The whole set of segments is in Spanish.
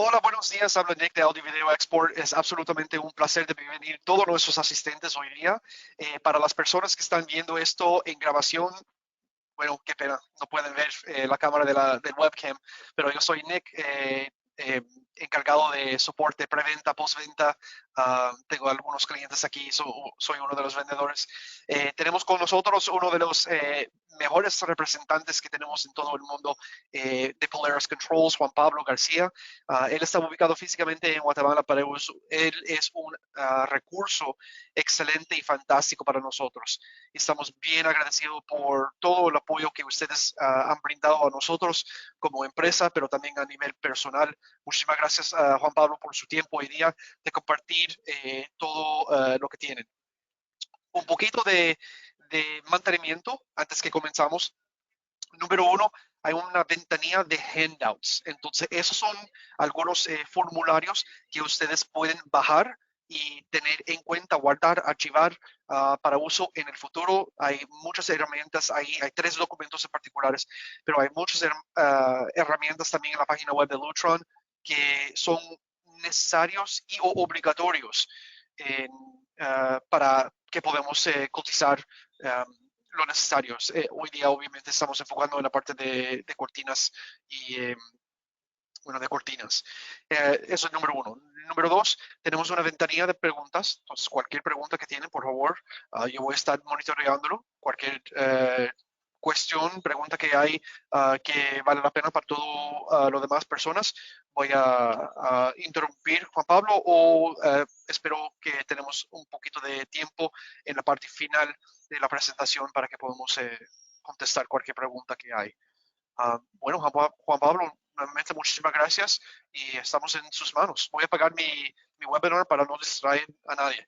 Hola, buenos días. Habla Nick de Audio Video Export. Es absolutamente un placer de venir todos nuestros asistentes hoy día. Para las personas que están viendo esto en grabación, bueno, qué pena, no pueden ver la cámara del webcam, pero yo soy Nick, eh, encargado de soporte preventa, postventa. Tengo algunos clientes aquí, soy uno de los vendedores. Tenemos con nosotros uno de los mejores representantes que tenemos en todo el mundo de Polaris Controls, Juan Pablo García. Él está ubicado físicamente en Guatemala, pero él es un recurso excelente y fantástico para nosotros. Estamos bien agradecidos por todo el apoyo que ustedes han brindado a nosotros como empresa, pero también a nivel personal. Muchísimas gracias, Juan Pablo, por su tiempo hoy día de compartir todo lo que tienen. Un poquito de mantenimiento antes que comenzamos. Número uno, hay una ventanilla de handouts. Entonces, esos son algunos formularios que ustedes pueden bajar y tener en cuenta, guardar, archivar para uso en el futuro. Hay muchas herramientas ahí, hay 3 documentos en particulares, pero hay muchas herramientas también en la página web de Lutron que son necesarios y o obligatorios para que podamos cotizar lo necesario. Hoy día obviamente estamos enfocando en la parte de cortinas y bueno, de cortinas. Eso es número uno. Número dos, tenemos una ventanilla de preguntas. Entonces, cualquier pregunta que tienen, por favor, yo voy a estar monitoreándolo. Cualquier cuestión, pregunta que hay que vale la pena para todo lo demás personas, voy a interrumpir, Juan Pablo, o espero que tenemos un poquito de tiempo en la parte final de la presentación para que podamos contestar cualquier pregunta que hay. Bueno, Juan Pablo, nuevamente muchísimas gracias y estamos en sus manos. Voy a apagar mi webinar para no distraer a nadie.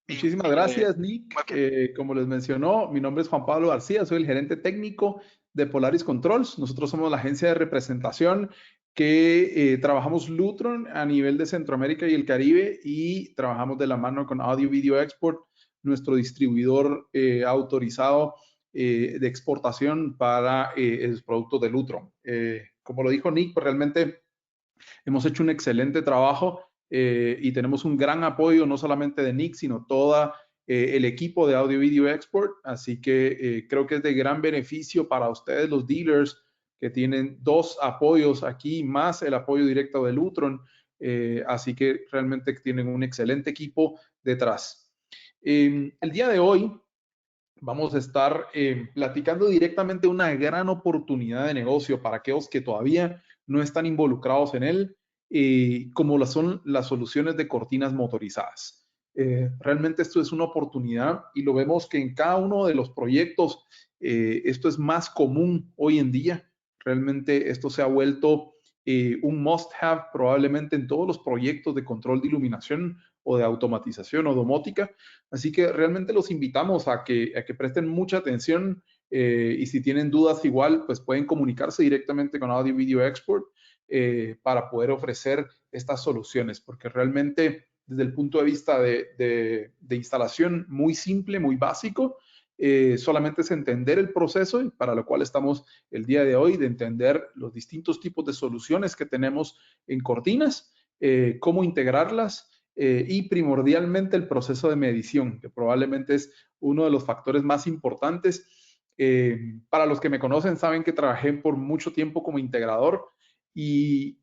Muchísimas gracias, Nick. Como les mencionó, mi nombre es Juan Pablo García, soy el gerente técnico de Polaris Controls. Nosotros somos la agencia de representación que trabajamos Lutron a nivel de Centroamérica y el Caribe y trabajamos de la mano con Audio Video Export, nuestro distribuidor autorizado de exportación para los productos de Lutron. Como lo dijo Nick, pues realmente hemos hecho un excelente trabajo y tenemos un gran apoyo no solamente de Nick, sino todo el equipo de Audio Video Export. Así que creo que es de gran beneficio para ustedes, los dealers, que tienen 2 apoyos aquí, más el apoyo directo de Lutron. Así que realmente tienen un excelente equipo detrás. El día de hoy vamos a estar platicando directamente una gran oportunidad de negocio para aquellos que todavía no están involucrados en él, como son las soluciones de cortinas motorizadas. Realmente esto es una oportunidad y lo vemos que en cada uno de los proyectos esto es más común hoy en día. Realmente esto se ha vuelto un must-have probablemente en todos los proyectos de control de iluminación o de automatización o domótica. Así que realmente los invitamos a que presten mucha atención y si tienen dudas igual, pues pueden comunicarse directamente con Audio Video Export para poder ofrecer estas soluciones, porque realmente desde el punto de vista de instalación muy simple, muy básico, solamente es entender el proceso y para lo cual estamos el día de hoy, de entender los distintos tipos de soluciones que tenemos en cortinas, cómo integrarlas y primordialmente el proceso de medición, que probablemente es uno de los factores más importantes. Para los que me conocen saben que trabajé por mucho tiempo como integrador y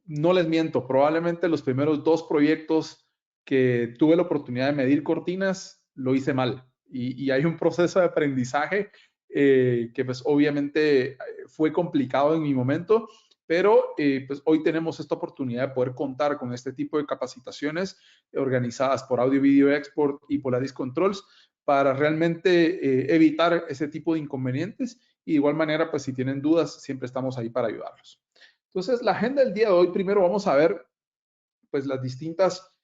no les miento, probablemente los primeros 2 proyectos que tuve la oportunidad de medir cortinas lo hice mal y hay un proceso de aprendizaje que pues obviamente fue complicado en mi momento, pero pues hoy tenemos esta oportunidad de poder contar con este tipo de capacitaciones organizadas por Audio Video Export y Polaris Controls para realmente evitar ese tipo de inconvenientes y de igual manera pues si tienen dudas siempre estamos ahí para ayudarlos. Entonces la agenda del día de hoy, primero vamos a ver pues las distintas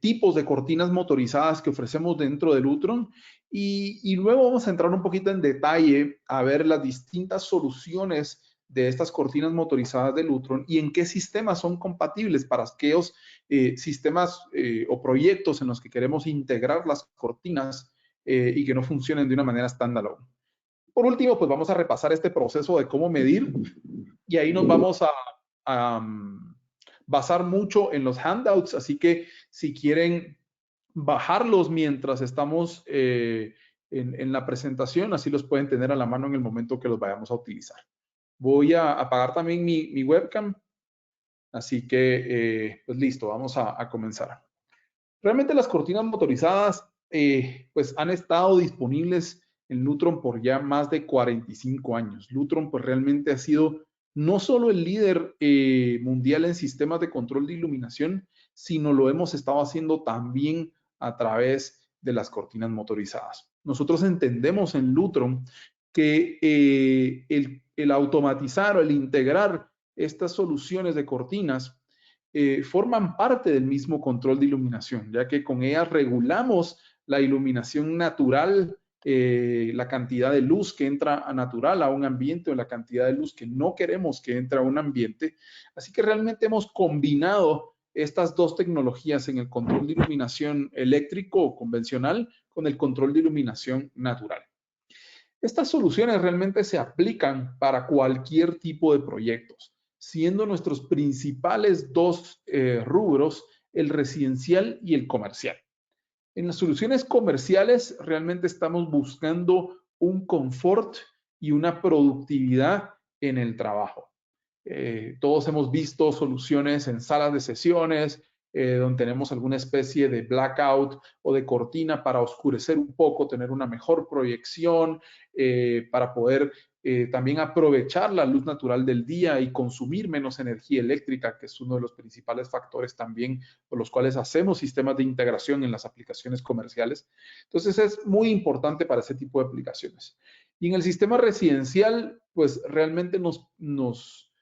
tipos de cortinas motorizadas que ofrecemos dentro del Lutron y luego vamos a entrar un poquito en detalle a ver las distintas soluciones de estas cortinas motorizadas de Lutron y en qué sistemas son compatibles para aquellos sistemas o proyectos en los que queremos integrar las cortinas y que no funcionen de una manera standalone. Por último, pues vamos a repasar este proceso de cómo medir y ahí nos vamos a basar mucho en los handouts, así que si quieren bajarlos mientras estamos en la presentación, así los pueden tener a la mano en el momento que los vayamos a utilizar. Voy a apagar también mi webcam, así que pues listo, vamos a comenzar. Realmente las cortinas motorizadas pues han estado disponibles en Lutron por ya más de 45 años. Lutron pues realmente ha sido no solo el líder mundial en sistemas de control de iluminación, sino lo hemos estado haciendo también a través de las cortinas motorizadas. Nosotros entendemos en Lutron que el automatizar o el integrar estas soluciones de cortinas forman parte del mismo control de iluminación, ya que con ellas regulamos la iluminación natural, la cantidad de luz que entra a natural a un ambiente o la cantidad de luz que no queremos que entre a un ambiente. Así que realmente hemos combinado estas dos tecnologías en el control de iluminación eléctrico o convencional con el control de iluminación natural. Estas soluciones realmente se aplican para cualquier tipo de proyectos, siendo nuestros principales dos rubros el residencial y el comercial. En las soluciones comerciales realmente estamos buscando un confort y una productividad en el trabajo. Todos hemos visto soluciones en salas de sesiones, donde tenemos alguna especie de blackout o de cortina para oscurecer un poco, tener una mejor proyección, para poder también aprovechar la luz natural del día y consumir menos energía eléctrica, que es uno de los principales factores también por los cuales hacemos sistemas de integración en las aplicaciones comerciales. Entonces es muy importante para ese tipo de aplicaciones. Y en el sistema residencial, pues realmente nos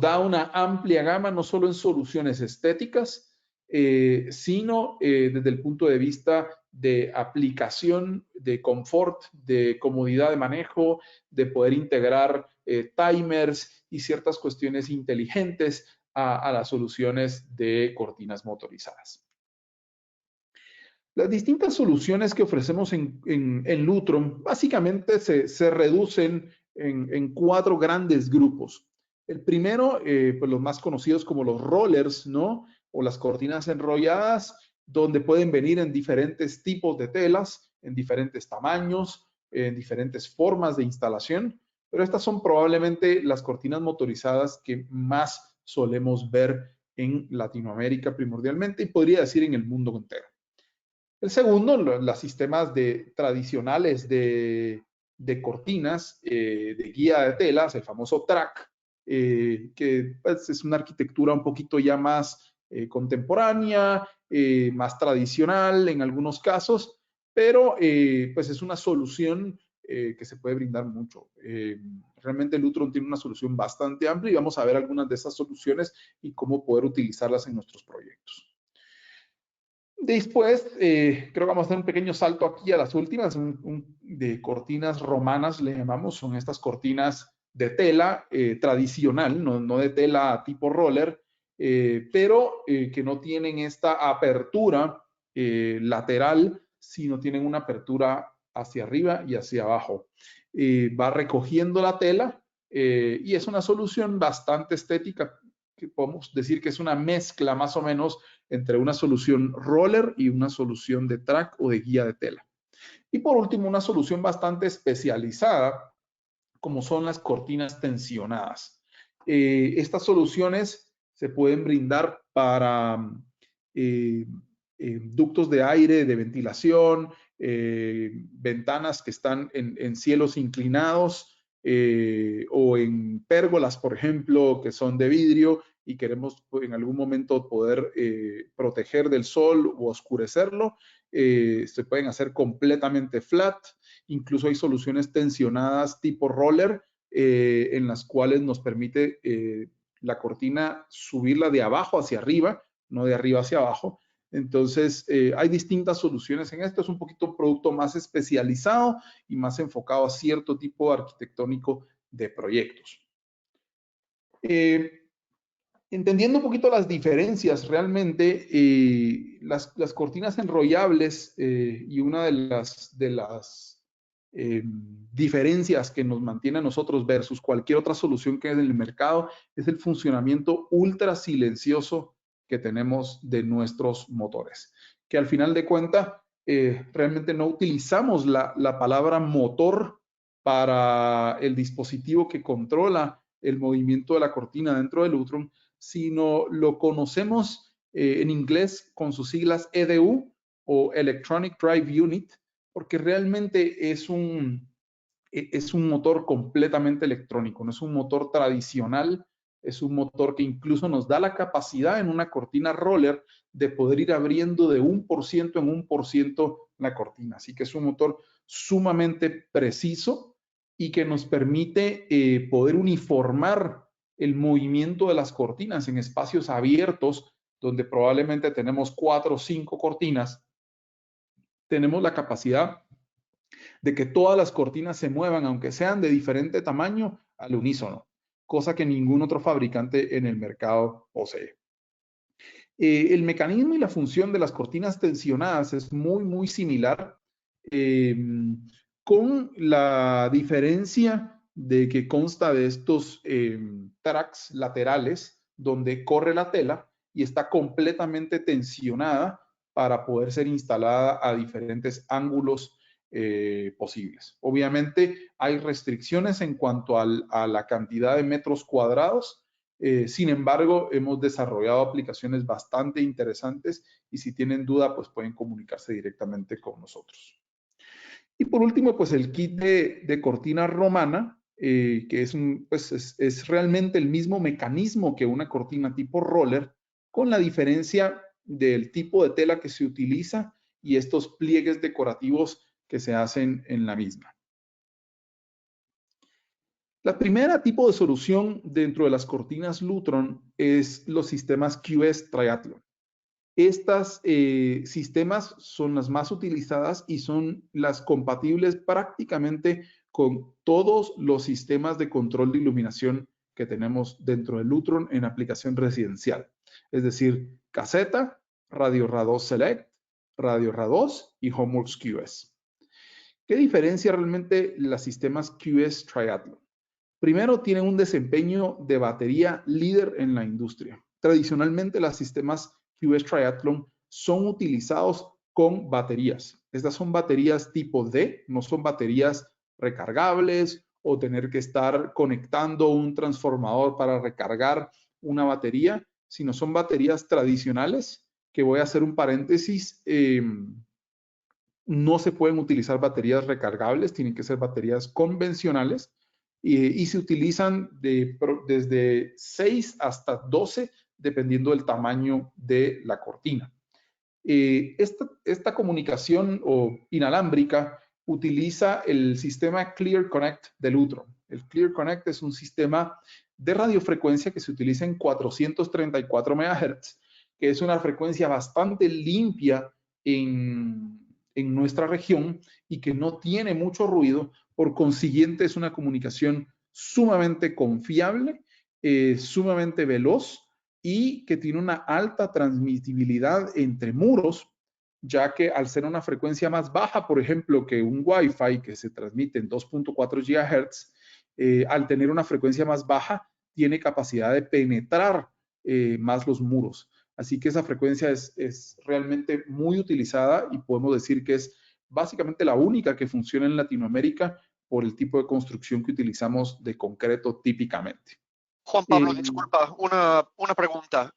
da una amplia gama, no solo en soluciones estéticas, sino desde el punto de vista de aplicación, de confort, de comodidad de manejo, de poder integrar timers y ciertas cuestiones inteligentes a las soluciones de cortinas motorizadas. Las distintas soluciones que ofrecemos en Lutron básicamente se reducen en 4 grandes grupos. El primero, pues los más conocidos como los rollers, ¿no? O las cortinas enrolladas, donde pueden venir en diferentes tipos de telas, en diferentes tamaños, en diferentes formas de instalación, pero estas son probablemente las cortinas motorizadas que más solemos ver en Latinoamérica primordialmente y podría decir en el mundo entero. El segundo, los sistemas tradicionales de cortinas, de guía de telas, el famoso track, que pues, es una arquitectura un poquito ya más contemporánea, más tradicional en algunos casos, pero pues es una solución que se puede brindar mucho. Realmente Lutron tiene una solución bastante amplia y vamos a ver algunas de esas soluciones y cómo poder utilizarlas en nuestros proyectos. Después, creo que vamos a hacer un pequeño salto aquí a las últimas, de cortinas romanas, le llamamos, son estas cortinas de tela tradicional, no de tela tipo roller, pero que no tienen esta apertura lateral, sino tienen una apertura hacia arriba y hacia abajo. Va recogiendo la tela y es una solución bastante estética, que podemos decir que es una mezcla más o menos entre una solución roller y una solución de track o de guía de tela. Y por último, una solución bastante especializada, como son las cortinas tensionadas. Estas soluciones se pueden brindar para ductos de aire, de ventilación, ventanas que están en cielos inclinados, o en pérgolas, por ejemplo, que son de vidrio y queremos en algún momento poder proteger del sol o oscurecerlo. Se pueden hacer completamente flat. Incluso hay soluciones tensionadas tipo roller, en las cuales nos permite la cortina subirla de abajo hacia arriba, no de arriba hacia abajo. Entonces, hay distintas soluciones en esto. Es un poquito un producto más especializado y más enfocado a cierto tipo arquitectónico de proyectos. Entendiendo un poquito las diferencias, realmente las cortinas enrollables y una de las diferencias que nos mantiene a nosotros versus cualquier otra solución que hay en el mercado es el funcionamiento ultra silencioso que tenemos de nuestros motores, que al final de cuentas realmente no utilizamos la palabra motor para el dispositivo que controla el movimiento de la cortina dentro del Lutron, sino lo conocemos en inglés con sus siglas EDU o Electronic Drive Unit, porque realmente es un motor completamente electrónico, no es un motor tradicional, es un motor que incluso nos da la capacidad en una cortina roller de poder ir abriendo de 1% en 1% la cortina. Así que es un motor sumamente preciso y que nos permite poder uniformar el movimiento de las cortinas en espacios abiertos, donde probablemente tenemos 4 o 5 cortinas. Tenemos la capacidad de que todas las cortinas se muevan, aunque sean de diferente tamaño, al unísono, cosa que ningún otro fabricante en el mercado posee. El mecanismo y la función de las cortinas tensionadas es muy similar, con la diferencia de que consta de estos tracks laterales donde corre la tela y está completamente tensionada para poder ser instalada a diferentes ángulos posibles. Obviamente hay restricciones en cuanto a la cantidad de metros cuadrados. Sin embargo, hemos desarrollado aplicaciones bastante interesantes y si tienen duda, pues pueden comunicarse directamente con nosotros. Y por último, pues el kit de cortina romana, que es realmente el mismo mecanismo que una cortina tipo roller, con la diferencia del tipo de tela que se utiliza y estos pliegues decorativos que se hacen en la misma. La primera tipo de solución dentro de las cortinas Lutron es los sistemas QS Triathlon. Estas sistemas son las más utilizadas y son las compatibles prácticamente con todos los sistemas de control de iluminación que tenemos dentro del Lutron en aplicación residencial. Es decir, caseta, Radio RA2 Select, Radio RA2 y HomeWorks QS. ¿Qué diferencia realmente los sistemas QS Triathlon? Primero, tienen un desempeño de batería líder en la industria. Tradicionalmente, los sistemas QS Triathlon son utilizados con baterías. Estas son baterías tipo D, no son baterías recargables o tener que estar conectando un transformador para recargar una batería, sino son baterías tradicionales, que voy a hacer un paréntesis. No se pueden utilizar baterías recargables, tienen que ser baterías convencionales y se utilizan desde 6 hasta 12, dependiendo del tamaño de la cortina. Esta comunicación inalámbrica utiliza el sistema Clear Connect de Lutron. El Clear Connect es un sistema de radiofrecuencia que se utiliza en 434 MHz, que es una frecuencia bastante limpia en nuestra región y que no tiene mucho ruido. Por consiguiente, es una comunicación sumamente confiable, sumamente veloz y que tiene una alta transmitibilidad entre muros, ya que al ser una frecuencia más baja, por ejemplo, que un Wi-Fi que se transmite en 2.4 GHz, al tener una frecuencia más baja, tiene capacidad de penetrar más los muros. Así que esa frecuencia es realmente muy utilizada y podemos decir que es básicamente la única que funciona en Latinoamérica por el tipo de construcción que utilizamos de concreto típicamente. Juan Pablo, disculpa, una pregunta.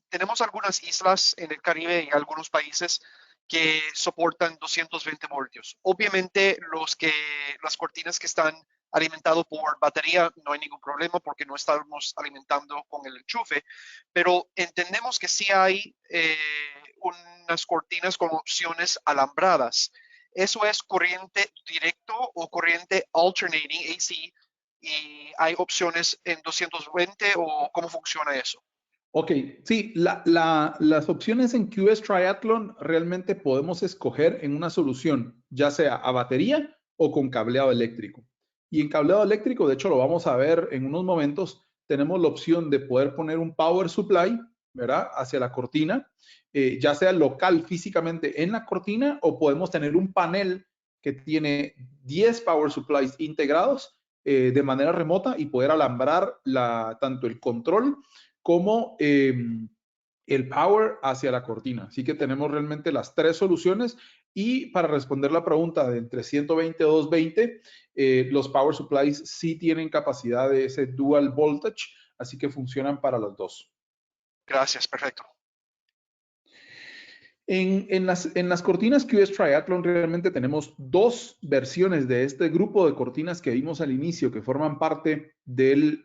Tenemos algunas islas en el Caribe y algunos países que soportan 220 voltios. Obviamente, las cortinas que están alimentadas por batería no hay ningún problema porque no estamos alimentando con el enchufe, pero entendemos que sí hay unas cortinas con opciones alambradas. ¿Eso es corriente directo o corriente alternating AC? ¿Y hay opciones en 220 o cómo funciona eso? Ok, sí, las opciones en QS Triathlon realmente podemos escoger en una solución, ya sea a batería o con cableado eléctrico. Y en cableado eléctrico, de hecho lo vamos a ver en unos momentos, tenemos la opción de poder poner un power supply, ¿verdad? Hacia la cortina, ya sea local físicamente en la cortina o podemos tener un panel que tiene 10 power supplies integrados de manera remota y poder alambrar tanto el control como el power hacia la cortina. Así que tenemos realmente las tres soluciones. Y para responder la pregunta de entre 120 o 220, los power supplies sí tienen capacidad de ese dual voltage, así que funcionan para los dos. Gracias, perfecto. En las cortinas QS Triathlon realmente tenemos dos versiones de este grupo de cortinas que vimos al inicio, que forman parte del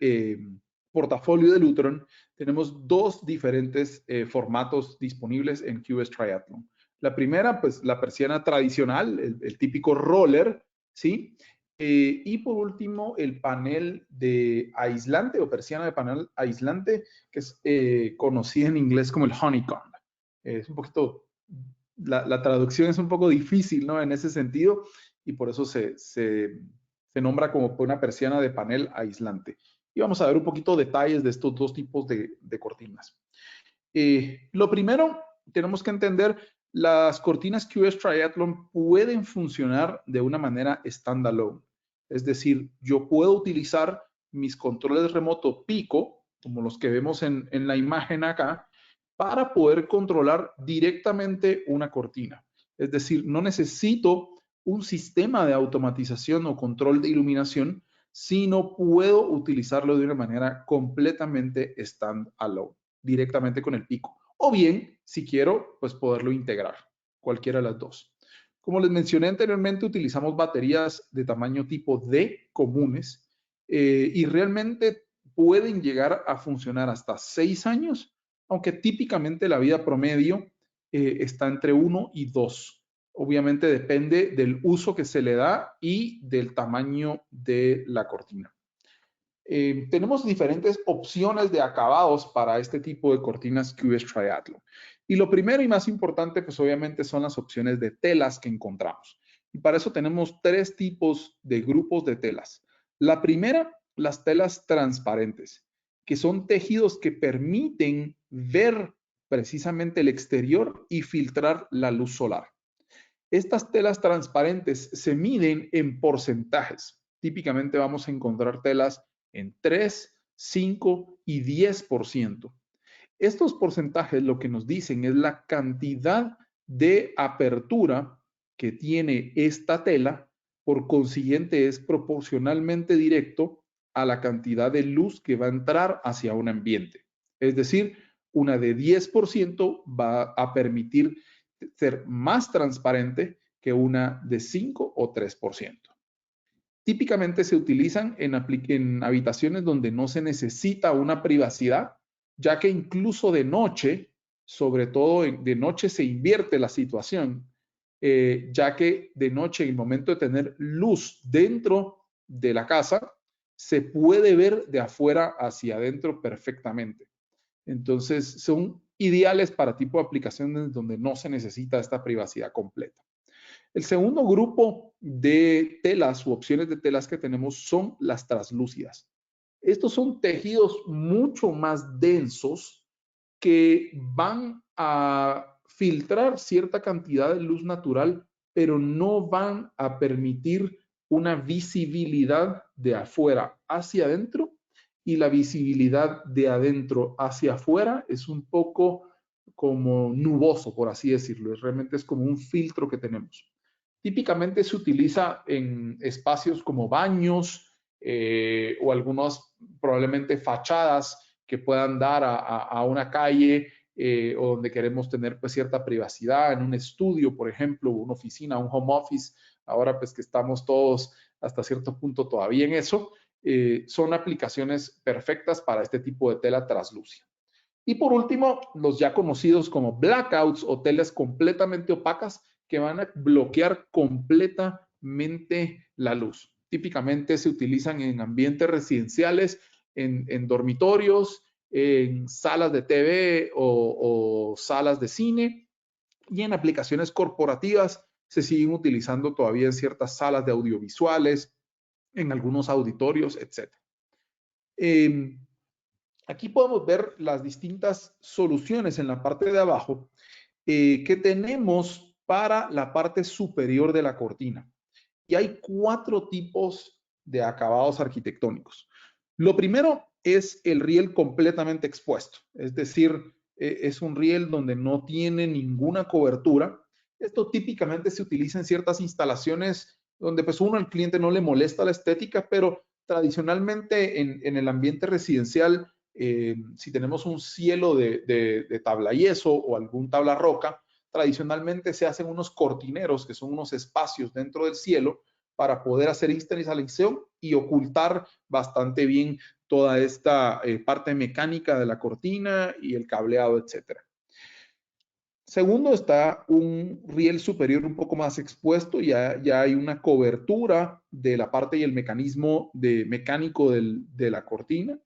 portafolio de Lutron. Tenemos dos diferentes formatos disponibles en QS Triathlon. La primera, pues la persiana tradicional, el típico roller, ¿sí? Y por último, el panel de aislante o persiana de panel aislante, que es conocida en inglés como el honeycomb. Es un poquito, la traducción es un poco difícil, ¿no? En ese sentido, y por eso se nombra como una persiana de panel aislante. Y vamos a ver un poquito detalles de estos dos tipos de cortinas. Lo primero, tenemos que entender, las cortinas QS Triathlon pueden funcionar de una manera standalone. Es decir, yo puedo utilizar mis controles remoto Pico, como los que vemos en la imagen acá, para poder controlar directamente una cortina. Es decir, no necesito un sistema de automatización o control de iluminación, sino puedo utilizarlo de una manera completamente standalone, directamente con el Pico. O bien, si quiero, pues poderlo integrar, cualquiera de las dos. Como les mencioné anteriormente, utilizamos baterías de tamaño tipo D comunes y realmente pueden llegar a funcionar hasta 6 años, aunque típicamente la vida promedio está entre 1 y 2. Obviamente depende del uso que se le da y del tamaño de la cortina. Tenemos diferentes opciones de acabados para este tipo de cortinas QS Triathlon. Y lo primero y más importante, pues obviamente son las opciones de telas que encontramos. Y para eso tenemos tres tipos de grupos de telas. La primera, las telas transparentes, que son tejidos que permiten ver precisamente el exterior y filtrar la luz solar. Estas telas transparentes se miden en porcentajes. Típicamente vamos a encontrar telas en 3, 5 y 10%. Estos porcentajes lo que nos dicen es la cantidad de apertura que tiene esta tela, por consiguiente es proporcionalmente directo a la cantidad de luz que va a entrar hacia un ambiente. Es decir, una de 10% va a permitir ser más transparente que una de 5 o 3%. Típicamente se utilizan en habitaciones donde no se necesita una privacidad, ya que incluso de noche, sobre todo de noche se invierte la situación, ya que de noche, en el momento de tener luz dentro de la casa, se puede ver de afuera hacia adentro perfectamente. Entonces, son ideales para tipo de aplicaciones donde no se necesita esta privacidad completa. El segundo grupo de telas u opciones de telas que tenemos son las translúcidas. Estos son tejidos mucho más densos que van a filtrar cierta cantidad de luz natural, pero no van a permitir una visibilidad de afuera hacia adentro, y la visibilidad de adentro hacia afuera es un poco como nuboso, por así decirlo. Realmente es como un filtro que tenemos. Típicamente se utiliza en espacios como baños o algunas probablemente fachadas que puedan dar a una calle o donde queremos tener pues cierta privacidad, en un estudio, por ejemplo, una oficina, un home office. Ahora pues que estamos todos hasta cierto punto todavía en eso, son aplicaciones perfectas para este tipo de tela translúcida. Y por último, los ya conocidos como blackouts o telas completamente opacas que van a bloquear completamente la luz. Típicamente se utilizan en ambientes residenciales, en dormitorios, en salas de TV o salas de cine, y en aplicaciones corporativas se siguen utilizando todavía en ciertas salas de audiovisuales, en algunos auditorios, etc. Aquí podemos ver las distintas soluciones en la parte de abajo que tenemos para la parte superior de la cortina. Y hay 4 tipos de acabados arquitectónicos. Lo primero es el riel completamente expuesto, es decir, es un riel donde no tiene ninguna cobertura. Esto típicamente se utiliza en ciertas instalaciones donde pues uno al cliente no le molesta la estética, pero tradicionalmente en el ambiente residencial, si tenemos un cielo de tabla yeso o algún tabla roca, tradicionalmente se hacen unos cortineros, que son unos espacios dentro del cielo, para poder hacer instalación y ocultar bastante bien toda esta parte mecánica de la cortina y el cableado, etcétera. Segundo, está un riel superior un poco más expuesto, ya hay una cobertura de la parte y el mecanismo mecánico de la cortina.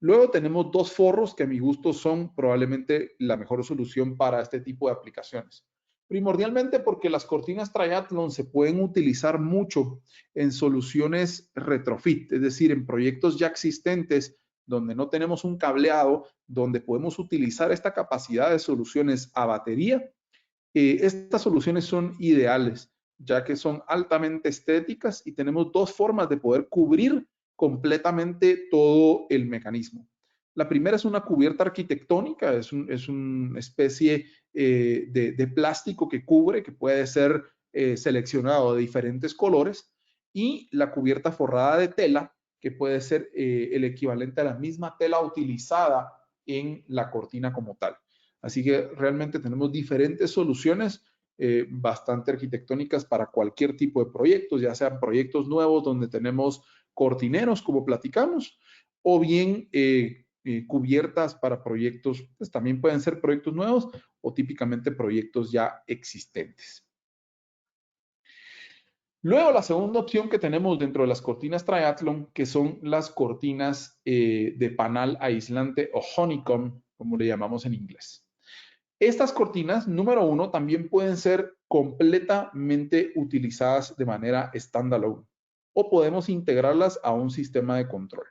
Luego tenemos 2 forros que a mi gusto son probablemente la mejor solución para este tipo de aplicaciones. Primordialmente porque las cortinas Triathlon se pueden utilizar mucho en soluciones retrofit, es decir, en proyectos ya existentes donde no tenemos un cableado, donde podemos utilizar esta capacidad de soluciones a batería. Estas soluciones son ideales, ya que son altamente estéticas y tenemos 2 formas de poder cubrir completamente todo el mecanismo. La primera es una cubierta arquitectónica, es una especie de plástico que cubre, que puede ser seleccionado de diferentes colores, y la cubierta forrada de tela, que puede ser el equivalente a la misma tela utilizada en la cortina como tal. Así que realmente tenemos diferentes soluciones bastante arquitectónicas para cualquier tipo de proyectos, ya sean proyectos nuevos donde tenemos cortineros, como platicamos, o bien cubiertas para proyectos, pues también pueden ser proyectos nuevos o típicamente proyectos ya existentes. Luego, la segunda opción que tenemos dentro de las cortinas Triathlon, que son las cortinas de panal aislante o honeycomb, como le llamamos en inglés. Estas cortinas, número 1, también pueden ser completamente utilizadas de manera standalone o podemos integrarlas a un sistema de control.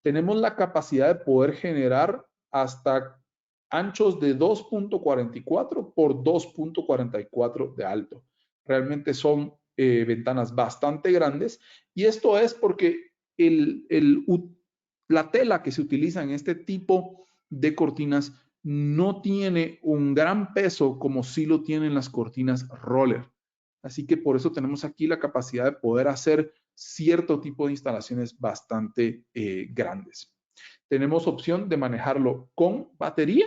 Tenemos la capacidad de poder generar hasta anchos de 2.44 por 2.44 de alto. Realmente son ventanas bastante grandes y esto es porque la tela que se utiliza en este tipo de cortinas no tiene un gran peso como sí lo tienen las cortinas roller. Así que por eso tenemos aquí la capacidad de poder hacer cierto tipo de instalaciones bastante grandes. Tenemos opción de manejarlo con batería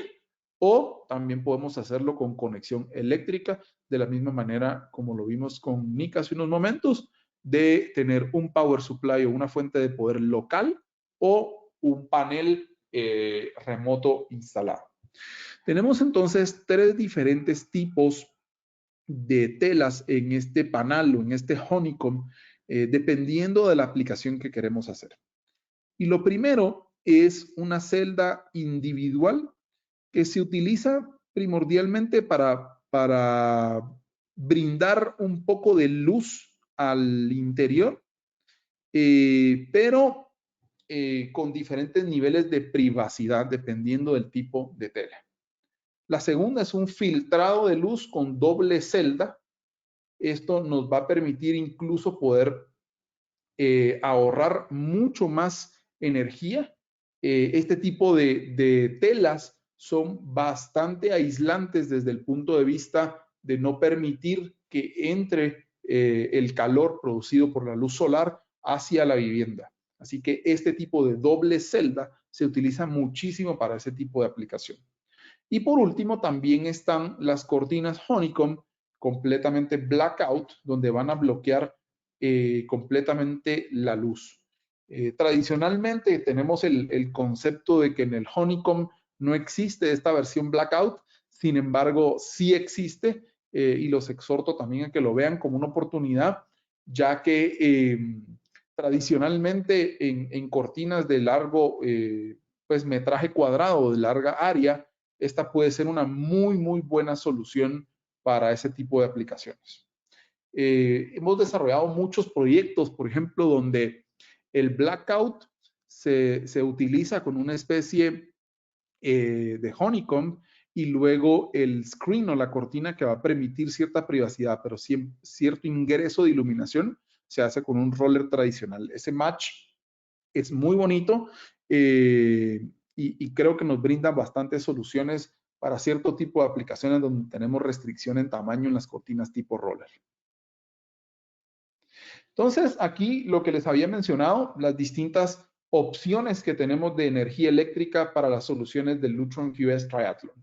o también podemos hacerlo con conexión eléctrica, de la misma manera como lo vimos con Nick hace unos momentos, de tener un power supply o una fuente de poder local o un panel remoto instalado. Tenemos entonces 3 diferentes tipos de telas en este panal o en este honeycomb, dependiendo de la aplicación que queremos hacer. Y lo primero es una celda individual que se utiliza primordialmente para brindar un poco de luz al interior, pero con diferentes niveles de privacidad dependiendo del tipo de tela. La segunda es un filtrado de luz con doble celda. Esto nos va a permitir incluso poder ahorrar mucho más energía. Este tipo de telas son bastante aislantes desde el punto de vista de no permitir que entre el calor producido por la luz solar hacia la vivienda. Así que este tipo de doble celda se utiliza muchísimo para ese tipo de aplicación. Y por último, también están las cortinas honeycomb completamente blackout, donde van a bloquear completamente la luz. Tradicionalmente tenemos el concepto de que en el honeycomb no existe esta versión blackout, sin embargo, sí existe y los exhorto también a que lo vean como una oportunidad, ya que tradicionalmente en cortinas de largo pues metraje cuadrado, de larga área, esta puede ser una muy buena solución para ese tipo de aplicaciones. Hemos desarrollado muchos proyectos, por ejemplo, donde el blackout se utiliza con una especie de honeycomb y luego el screen o la cortina que va a permitir cierta privacidad, pero cierto ingreso de iluminación se hace con un roller tradicional. Ese match es muy bonito y creo que nos brinda bastantes soluciones para cierto tipo de aplicaciones donde tenemos restricción en tamaño en las cortinas tipo roller. Entonces, aquí lo que les había mencionado, las distintas opciones que tenemos de energía eléctrica para las soluciones del Lutron QS Triathlon.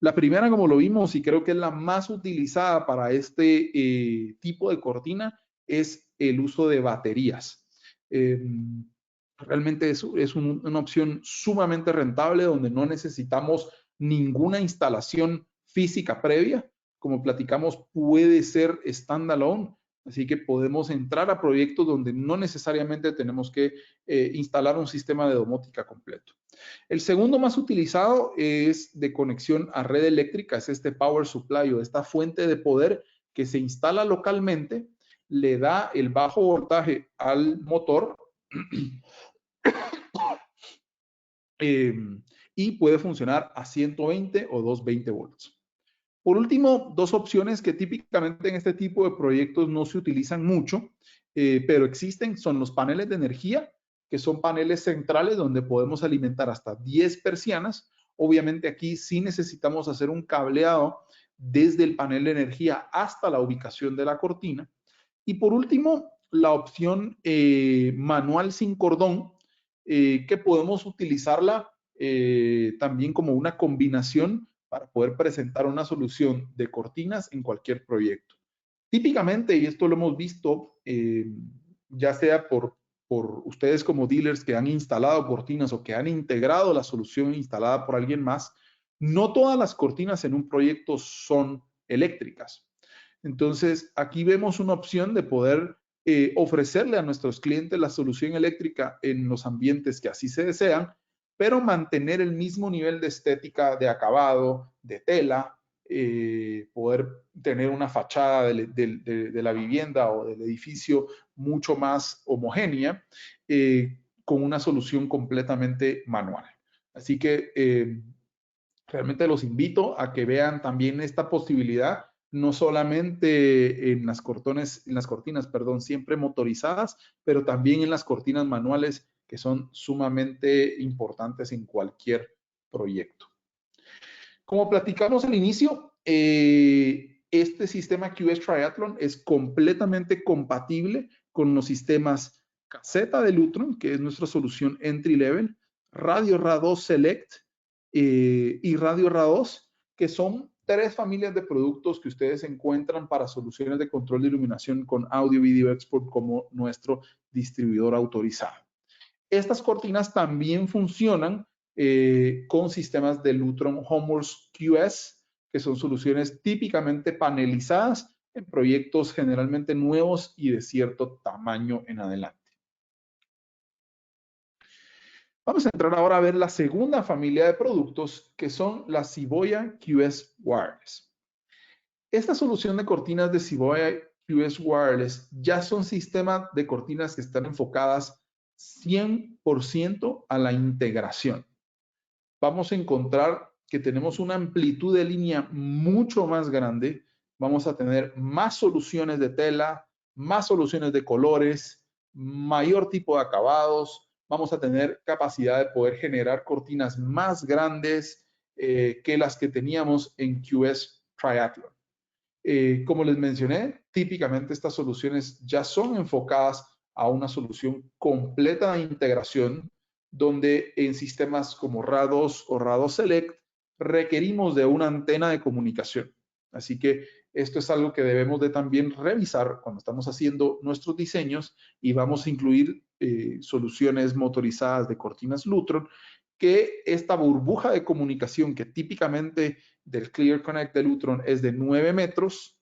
La primera, como lo vimos, y creo que es la más utilizada para este tipo de cortina, es el uso de baterías. Realmente es una opción sumamente rentable donde no necesitamos ninguna instalación física previa. Como platicamos, puede ser standalone. Así que podemos entrar a proyectos donde no necesariamente tenemos que instalar un sistema de domótica completo. El segundo más utilizado es de conexión a red eléctrica, es este power supply o esta fuente de poder que se instala localmente, le da el bajo voltaje al motor y puede funcionar a 120 o 220 volts. Por último, dos opciones que típicamente en este tipo de proyectos no se utilizan mucho, pero existen, son los paneles de energía, que son paneles centrales donde podemos alimentar hasta 10 persianas. Obviamente aquí sí necesitamos hacer un cableado desde el panel de energía hasta la ubicación de la cortina. Y por último, la opción manual sin cordón, que podemos utilizarla también como una combinación para poder presentar una solución de cortinas en cualquier proyecto. Típicamente, y esto lo hemos visto, ya sea por ustedes como dealers que han instalado cortinas o que han integrado la solución instalada por alguien más, no todas las cortinas en un proyecto son eléctricas. Entonces, aquí vemos una opción de poder ofrecerle a nuestros clientes la solución eléctrica en los ambientes que así se desean, pero mantener el mismo nivel de estética, de acabado, de tela, poder tener una fachada de la vivienda o del edificio mucho más homogénea, con una solución completamente manual. Así que realmente los invito a que vean también esta posibilidad, no solamente en las cortinas, siempre motorizadas, pero también en las cortinas manuales, que son sumamente importantes en cualquier proyecto. Como platicamos al inicio, este sistema QS Triathlon es completamente compatible con los sistemas caseta de Lutron, que es nuestra solución entry level, Radio RA2 Select y Radio RA2, que son tres familias de productos que ustedes encuentran para soluciones de control de iluminación con Audio Video Export como nuestro distribuidor autorizado. Estas cortinas también funcionan con sistemas de Lutron Homeworks QS, que son soluciones típicamente panelizadas en proyectos generalmente nuevos y de cierto tamaño en adelante. Vamos a entrar ahora a ver la segunda familia de productos, que son la Ciboya QS Wireless. Esta solución de cortinas de Ciboya QS Wireless ya son sistemas de cortinas que están enfocadas 100% a la integración. Vamos a encontrar que tenemos una amplitud de línea mucho más grande. Vamos a tener más soluciones de tela, más soluciones de colores, mayor tipo de acabados. Vamos a tener capacidad de poder generar cortinas más grandes que las que teníamos en QS Triathlon. Como les mencioné, típicamente estas soluciones ya son enfocadas a una solución completa de integración, donde en sistemas como RA2 o RA2 Select requerimos de una antena de comunicación. Así que esto es algo que debemos de también revisar cuando estamos haciendo nuestros diseños y vamos a incluir soluciones motorizadas de cortinas Lutron, que esta burbuja de comunicación que típicamente del Clear Connect de Lutron es de 9 metros,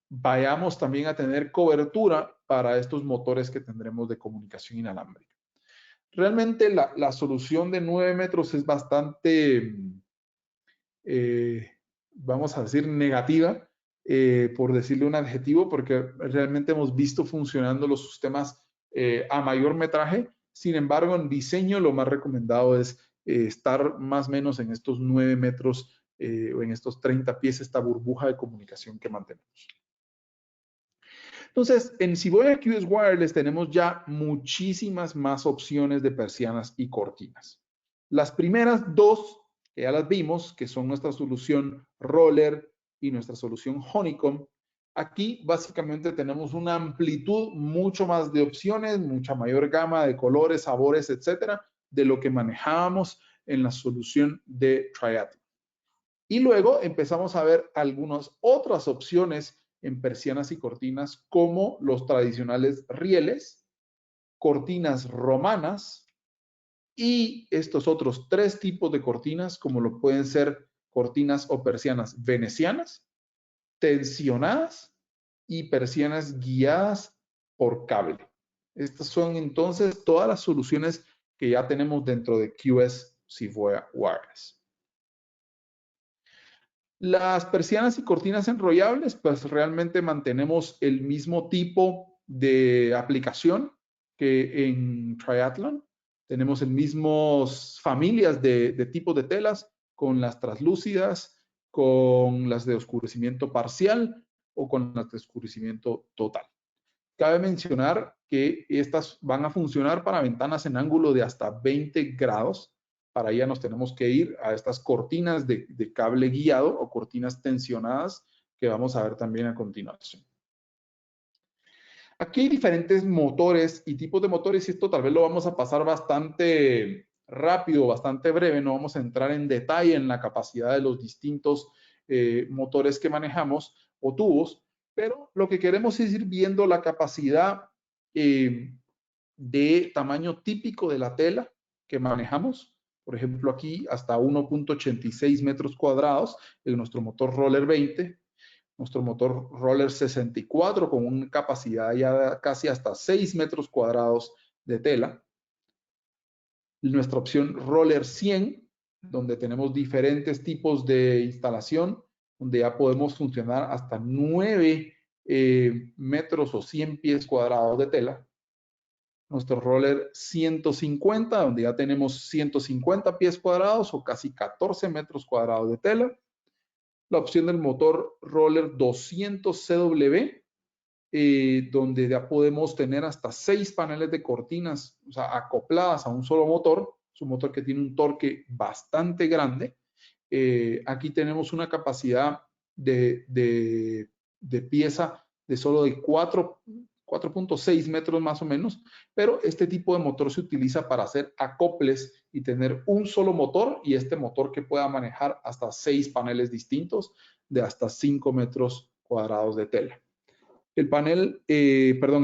vayamos también a tener cobertura para estos motores que tendremos de comunicación inalámbrica. Realmente la solución de 9 metros es bastante, vamos a decir, negativa, por decirle un adjetivo, porque realmente hemos visto funcionando los sistemas a mayor metraje. Sin embargo, en diseño lo más recomendado es estar más o menos en estos 9 metros o en estos 30 pies, esta burbuja de comunicación que mantenemos. Entonces, en Ciboya QS Wireless tenemos ya muchísimas más opciones de persianas y cortinas. Las primeras dos, que ya las vimos, que son nuestra solución Roller y nuestra solución Honeycomb. Aquí básicamente tenemos una amplitud mucho más de opciones, mucha mayor gama de colores, sabores, etcétera, de lo que manejábamos en la solución de Triathlon. Y luego empezamos a ver algunas otras opciones en persianas y cortinas, como los tradicionales rieles, cortinas romanas y estos otros 3 tipos de cortinas, como lo pueden ser cortinas o persianas venecianas, tensionadas y persianas guiadas por cable. Estas son entonces todas las soluciones que ya tenemos dentro de QS Ciboya Wireless. Las persianas y cortinas enrollables, pues realmente mantenemos el mismo tipo de aplicación que en Triathlon. Tenemos el mismos familias de tipos de telas, con las translúcidas, con las de oscurecimiento parcial o con las de oscurecimiento total. Cabe mencionar que estas van a funcionar para ventanas en ángulo de hasta 20 grados. Para allá nos tenemos que ir a estas cortinas de cable guiado o cortinas tensionadas que vamos a ver también a continuación. Aquí hay diferentes motores y tipos de motores y esto tal vez lo vamos a pasar bastante rápido, bastante breve. No vamos a entrar en detalle en la capacidad de los distintos motores que manejamos o tubos, pero lo que queremos es ir viendo la capacidad de tamaño típico de la tela que manejamos. Por ejemplo, aquí hasta 1.86 metros cuadrados en nuestro motor Roller 20, nuestro motor Roller 64 con una capacidad ya de casi hasta 6 metros cuadrados de tela. Nuestra opción Roller 100, donde tenemos diferentes tipos de instalación, donde ya podemos funcionar hasta 9 metros o 100 pies cuadrados de tela. Nuestro Roller 150, donde ya tenemos 150 pies cuadrados o casi 14 metros cuadrados de tela. La opción del motor Roller 200 CW, donde ya podemos tener hasta 6 paneles de cortinas, o sea, acopladas a un solo motor. Es un motor que tiene un torque bastante grande. Aquí tenemos una capacidad de pieza de solo de 4.6 metros más o menos, pero este tipo de motor se utiliza para hacer acoples y tener un solo motor y este motor que pueda manejar hasta 6 paneles distintos de hasta 5 metros cuadrados de tela. El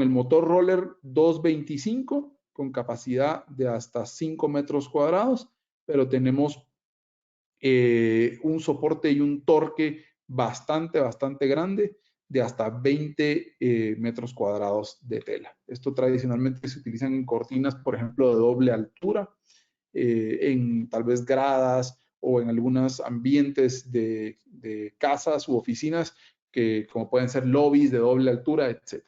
motor Roller 225 con capacidad de hasta 5 metros cuadrados, pero tenemos un soporte y un torque bastante grande de hasta 20 metros cuadrados de tela. Esto tradicionalmente se utiliza en cortinas, por ejemplo, de doble altura, en tal vez gradas o en algunos ambientes de casas u oficinas que como pueden ser lobbies de doble altura, etc.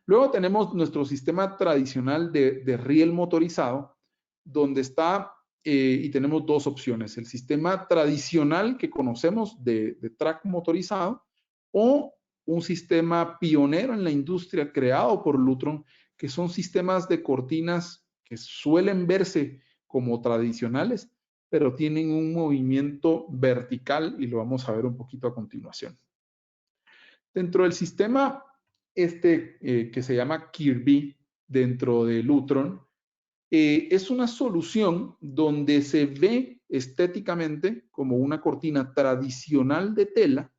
Luego tenemos nuestro sistema tradicional de riel motorizado, donde está y tenemos 2 opciones. El sistema tradicional que conocemos de track motorizado o un sistema pionero en la industria creado por Lutron, que son sistemas de cortinas que suelen verse como tradicionales, pero tienen un movimiento vertical y lo vamos a ver un poquito a continuación. Dentro del sistema que se llama Kirby dentro de Lutron, es una solución donde se ve estéticamente como una cortina tradicional de tela,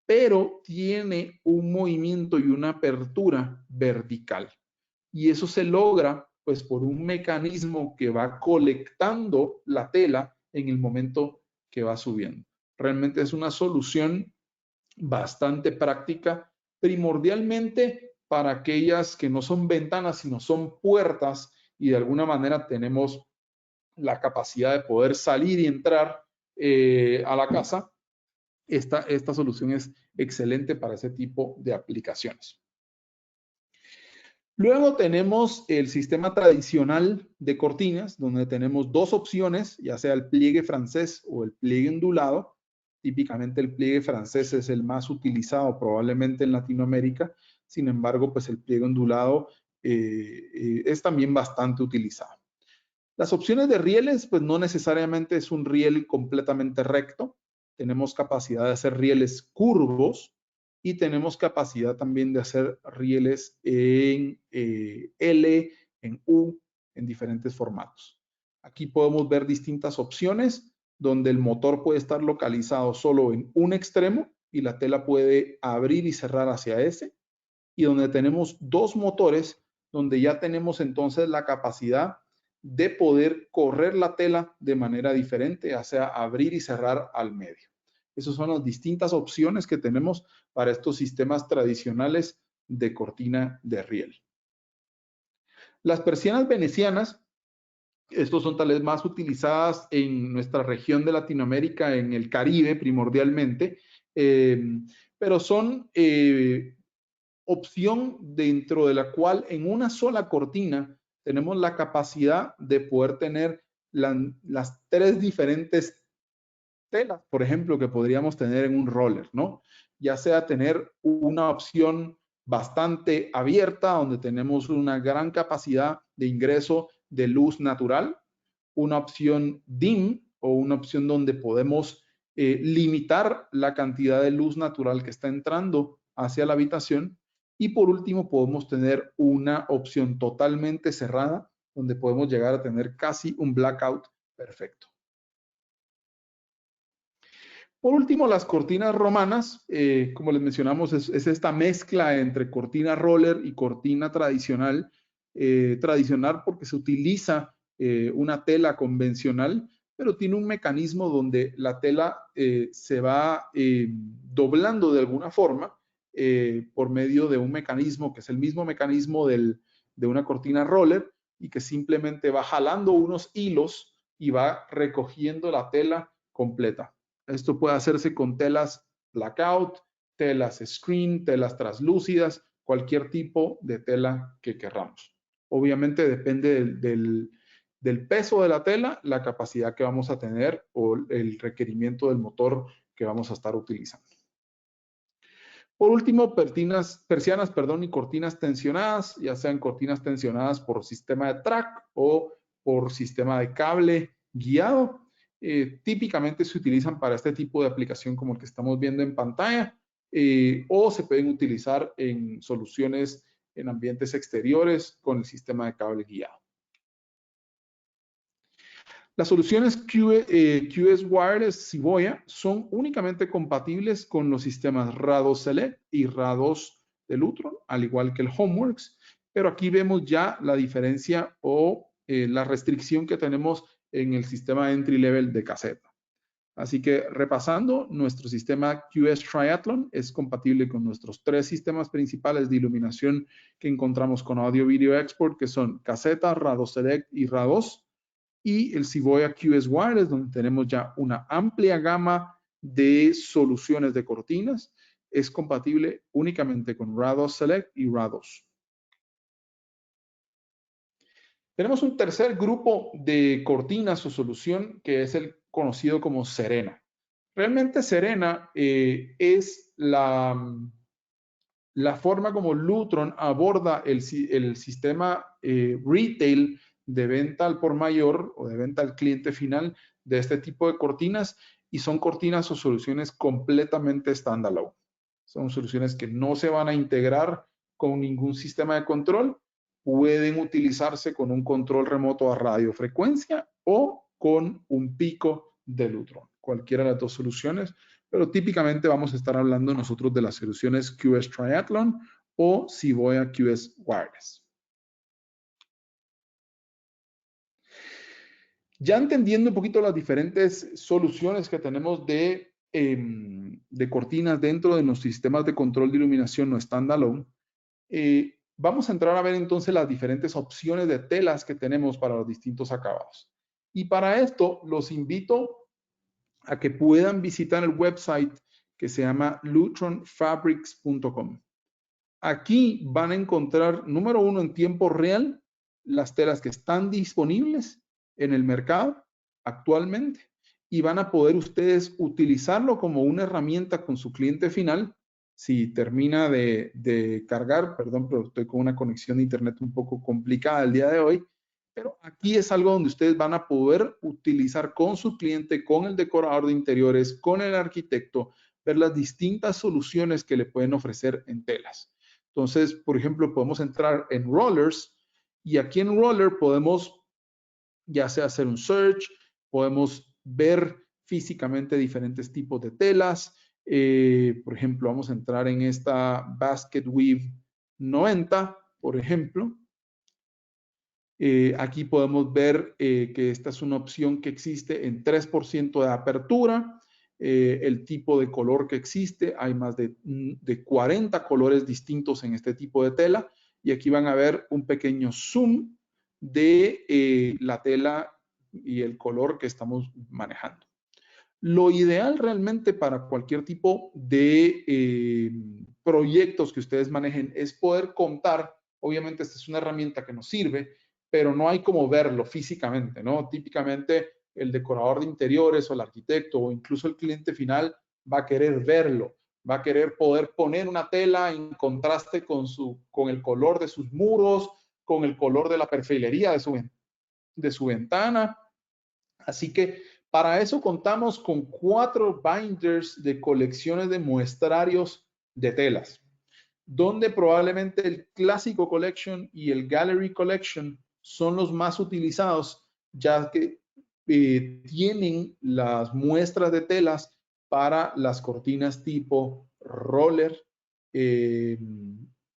pero tiene un movimiento y una apertura vertical. Y eso se logra pues por un mecanismo que va colectando la tela en el momento que va subiendo. Realmente es una solución bastante práctica, primordialmente para aquellas que no son ventanas, sino son puertas y de alguna manera tenemos la capacidad de poder salir y entrar a la casa. Esta solución es excelente para ese tipo de aplicaciones. Luego tenemos el sistema tradicional de cortinas, donde tenemos dos opciones, ya sea el pliegue francés o el pliegue ondulado. Típicamente el pliegue francés es el más utilizado probablemente en Latinoamérica. Sin embargo, pues el pliegue ondulado es también bastante utilizado. Las opciones de rieles, pues no necesariamente es un riel completamente recto. Tenemos capacidad de hacer rieles curvos y tenemos capacidad también de hacer rieles en L, en U, en diferentes formatos. Aquí podemos ver distintas opciones donde el motor puede estar localizado solo en un extremo y la tela puede abrir y cerrar hacia ese, y donde tenemos dos motores donde ya tenemos entonces la capacidad de poder correr la tela de manera diferente, ya sea abrir y cerrar al medio. Esas son las distintas opciones que tenemos para estos sistemas tradicionales de cortina de riel. Las persianas venecianas, estos son tal vez más utilizadas en nuestra región de Latinoamérica, en el Caribe primordialmente, pero son opción dentro de la cual en una sola cortina tenemos la capacidad de poder tener las tres diferentes telas, por ejemplo, que podríamos tener en un roller, ¿no? Ya sea tener una opción bastante abierta, donde tenemos una gran capacidad de ingreso de luz natural, una opción dim o una opción donde podemos limitar la cantidad de luz natural que está entrando hacia la habitación, y por último podemos tener una opción totalmente cerrada donde podemos llegar a tener casi un blackout perfecto. Por último, las cortinas romanas, como les mencionamos, es esta mezcla entre cortina roller y cortina tradicional. Tradicional porque se utiliza una tela convencional, pero tiene un mecanismo donde la tela se va doblando de alguna forma por medio de un mecanismo que es el mismo mecanismo de una cortina roller, y que simplemente va jalando unos hilos y va recogiendo la tela completa. Esto puede hacerse con telas blackout, telas screen, telas translúcidas, cualquier tipo de tela que querramos. Obviamente depende del peso de la tela, la capacidad que vamos a tener o el requerimiento del motor que vamos a estar utilizando. Por último, persianas y cortinas tensionadas, ya sean cortinas tensionadas por sistema de track o por sistema de cable guiado. Típicamente se utilizan para este tipo de aplicación como el que estamos viendo en pantalla, o se pueden utilizar en soluciones en ambientes exteriores con el sistema de cable guiado. Las soluciones QS Wireless Ciboya son únicamente compatibles con los sistemas RA2 Select y RA2 de Lutron, al igual que el HomeWorks, pero aquí vemos ya la diferencia o la restricción que tenemos en el sistema entry level de caseta. Así que repasando, nuestro sistema QS Triathlon es compatible con nuestros tres sistemas principales de iluminación que encontramos con Audio Video Export, que son caseta, RA2 Select y RA2. Y el Ciboya QS Wireless, donde tenemos ya una amplia gama de soluciones de cortinas, es compatible únicamente con RA2 Select y RA2. Tenemos un tercer grupo de cortinas o solución que es el conocido como Serena. Realmente Serena es la forma como Lutron aborda el sistema retail de venta al por mayor o de venta al cliente final de este tipo de cortinas, y son cortinas o soluciones completamente standalone. Son soluciones que no se van a integrar con ningún sistema de control. Pueden utilizarse con un control remoto a radiofrecuencia o con un pico de Lutron. Cualquiera de las dos soluciones, pero típicamente vamos a estar hablando nosotros de las soluciones QS Triathlon o Ciboya QS Wireless. Ya entendiendo un poquito las diferentes soluciones que tenemos de cortinas dentro de los sistemas de control de iluminación no standalone, vamos a entrar a ver entonces las diferentes opciones de telas que tenemos para los distintos acabados. Y para esto los invito a que puedan visitar el website que se llama lutronfabrics.com. Aquí van a encontrar, número uno, en tiempo real, las telas que están disponibles en el mercado actualmente y van a poder ustedes utilizarlo como una herramienta con su cliente final. Si termina de cargar, perdón, pero estoy con una conexión de internet un poco complicada el día de hoy, pero aquí es algo donde ustedes van a poder utilizar con su cliente, con el decorador de interiores, con el arquitecto, ver las distintas soluciones que le pueden ofrecer en telas. Entonces, por ejemplo, podemos entrar en Rollers y aquí en Roller podemos ya sea hacer un search, podemos ver físicamente diferentes tipos de telas. Por ejemplo, vamos a entrar en esta Basket Weave 90, por ejemplo. Aquí podemos ver que esta es una opción que existe en 3% de apertura. El tipo de color que existe, hay más de 40 colores distintos en este tipo de tela. Y aquí van a ver un pequeño zoom de la tela y el color que estamos manejando. Lo ideal realmente para cualquier tipo de proyectos que ustedes manejen es poder contar, obviamente esta es una herramienta que nos sirve, pero no hay como verlo físicamente, ¿no? Típicamente el decorador de interiores o el arquitecto o incluso el cliente final va a querer verlo, va a querer poder poner una tela en contraste con el color de sus muros, con el color de la perfilería de su ventana. Así que para eso contamos con 4 binders de colecciones de muestrarios de telas, donde probablemente el Clásico Collection y el Gallery Collection son los más utilizados, ya que tienen las muestras de telas para las cortinas tipo roller. Eh,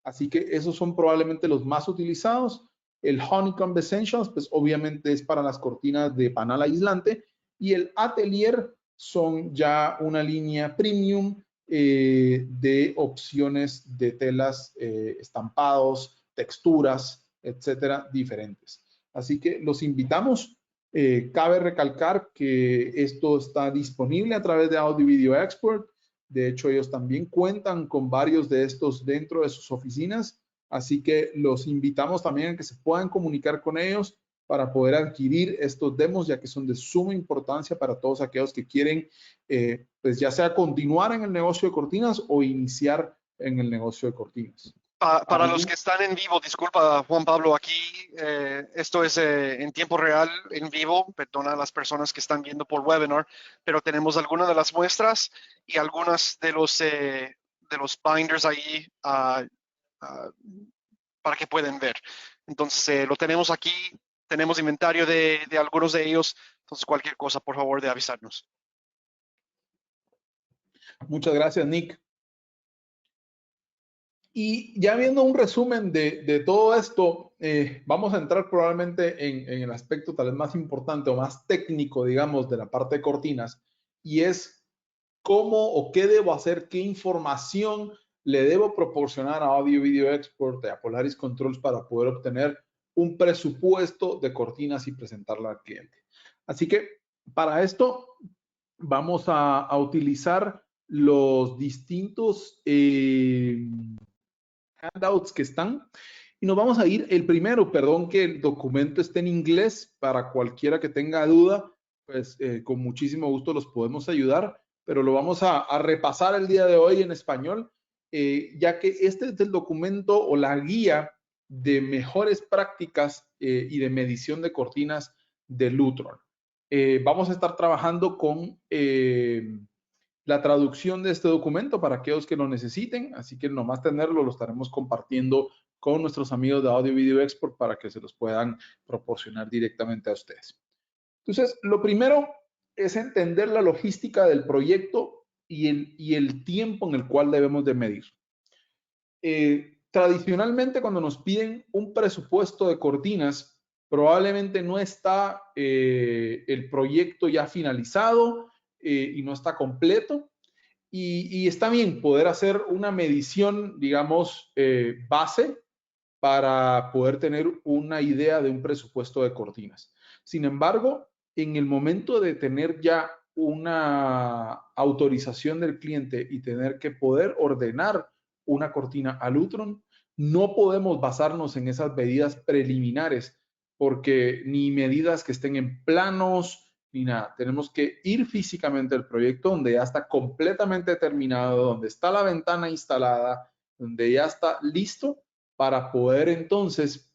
Así que esos son probablemente los más utilizados. El Honeycomb Essentials, pues obviamente es para las cortinas de panal aislante. Y el Atelier son ya una línea premium de opciones de telas, estampados, texturas, etcétera, diferentes. Así que los invitamos. Cabe recalcar que esto está disponible a través de Audio Video Export. De hecho, ellos también cuentan con varios de estos dentro de sus oficinas. Así que los invitamos también a que se puedan comunicar con ellos para poder adquirir estos demos, ya que son de suma importancia para todos aquellos que quieren, pues ya sea continuar en el negocio de cortinas o iniciar en el negocio de cortinas. Para los que están en vivo, disculpa Juan Pablo, aquí esto es en tiempo real, en vivo, perdona a las personas que están viendo por webinar, pero tenemos algunas de las muestras y algunas de los binders ahí para que pueden ver. Entonces lo tenemos aquí, tenemos inventario de algunos de ellos, entonces cualquier cosa, por favor, de avisarnos. Muchas gracias, Nick. Y ya viendo un resumen de todo esto, vamos a entrar probablemente en el aspecto tal vez más importante o más técnico, digamos, de la parte de cortinas, y es cómo o qué debo hacer, qué información le debo proporcionar a Audio Video Export, a Polaris Controls para poder obtener un presupuesto de cortinas y presentarla al cliente. Así que para esto vamos a utilizar los distintos handouts que están y nos vamos a ir. El primero, perdón que el documento esté en inglés, para cualquiera que tenga duda, pues con muchísimo gusto los podemos ayudar, pero lo vamos a repasar el día de hoy en español, ya que este es el documento o la guía de mejores prácticas y de medición de cortinas de Lutron. Vamos a estar trabajando con la traducción de este documento para aquellos que lo necesiten, así que nomás tenerlo lo estaremos compartiendo con nuestros amigos de Audio Video Export para que se los puedan proporcionar directamente a ustedes. Entonces, lo primero es entender la logística del proyecto y el tiempo en el cual debemos de medir. Tradicionalmente, cuando nos piden un presupuesto de cortinas, probablemente no está el proyecto ya finalizado y no está completo. Y está bien poder hacer una medición, digamos, base para poder tener una idea de un presupuesto de cortinas. Sin embargo, en el momento de tener ya una autorización del cliente y tener que poder ordenar una cortina a Lutron, no podemos basarnos en esas medidas preliminares, porque ni medidas que estén en planos, ni nada. Tenemos que ir físicamente al proyecto donde ya está completamente terminado, donde está la ventana instalada, donde ya está listo para poder entonces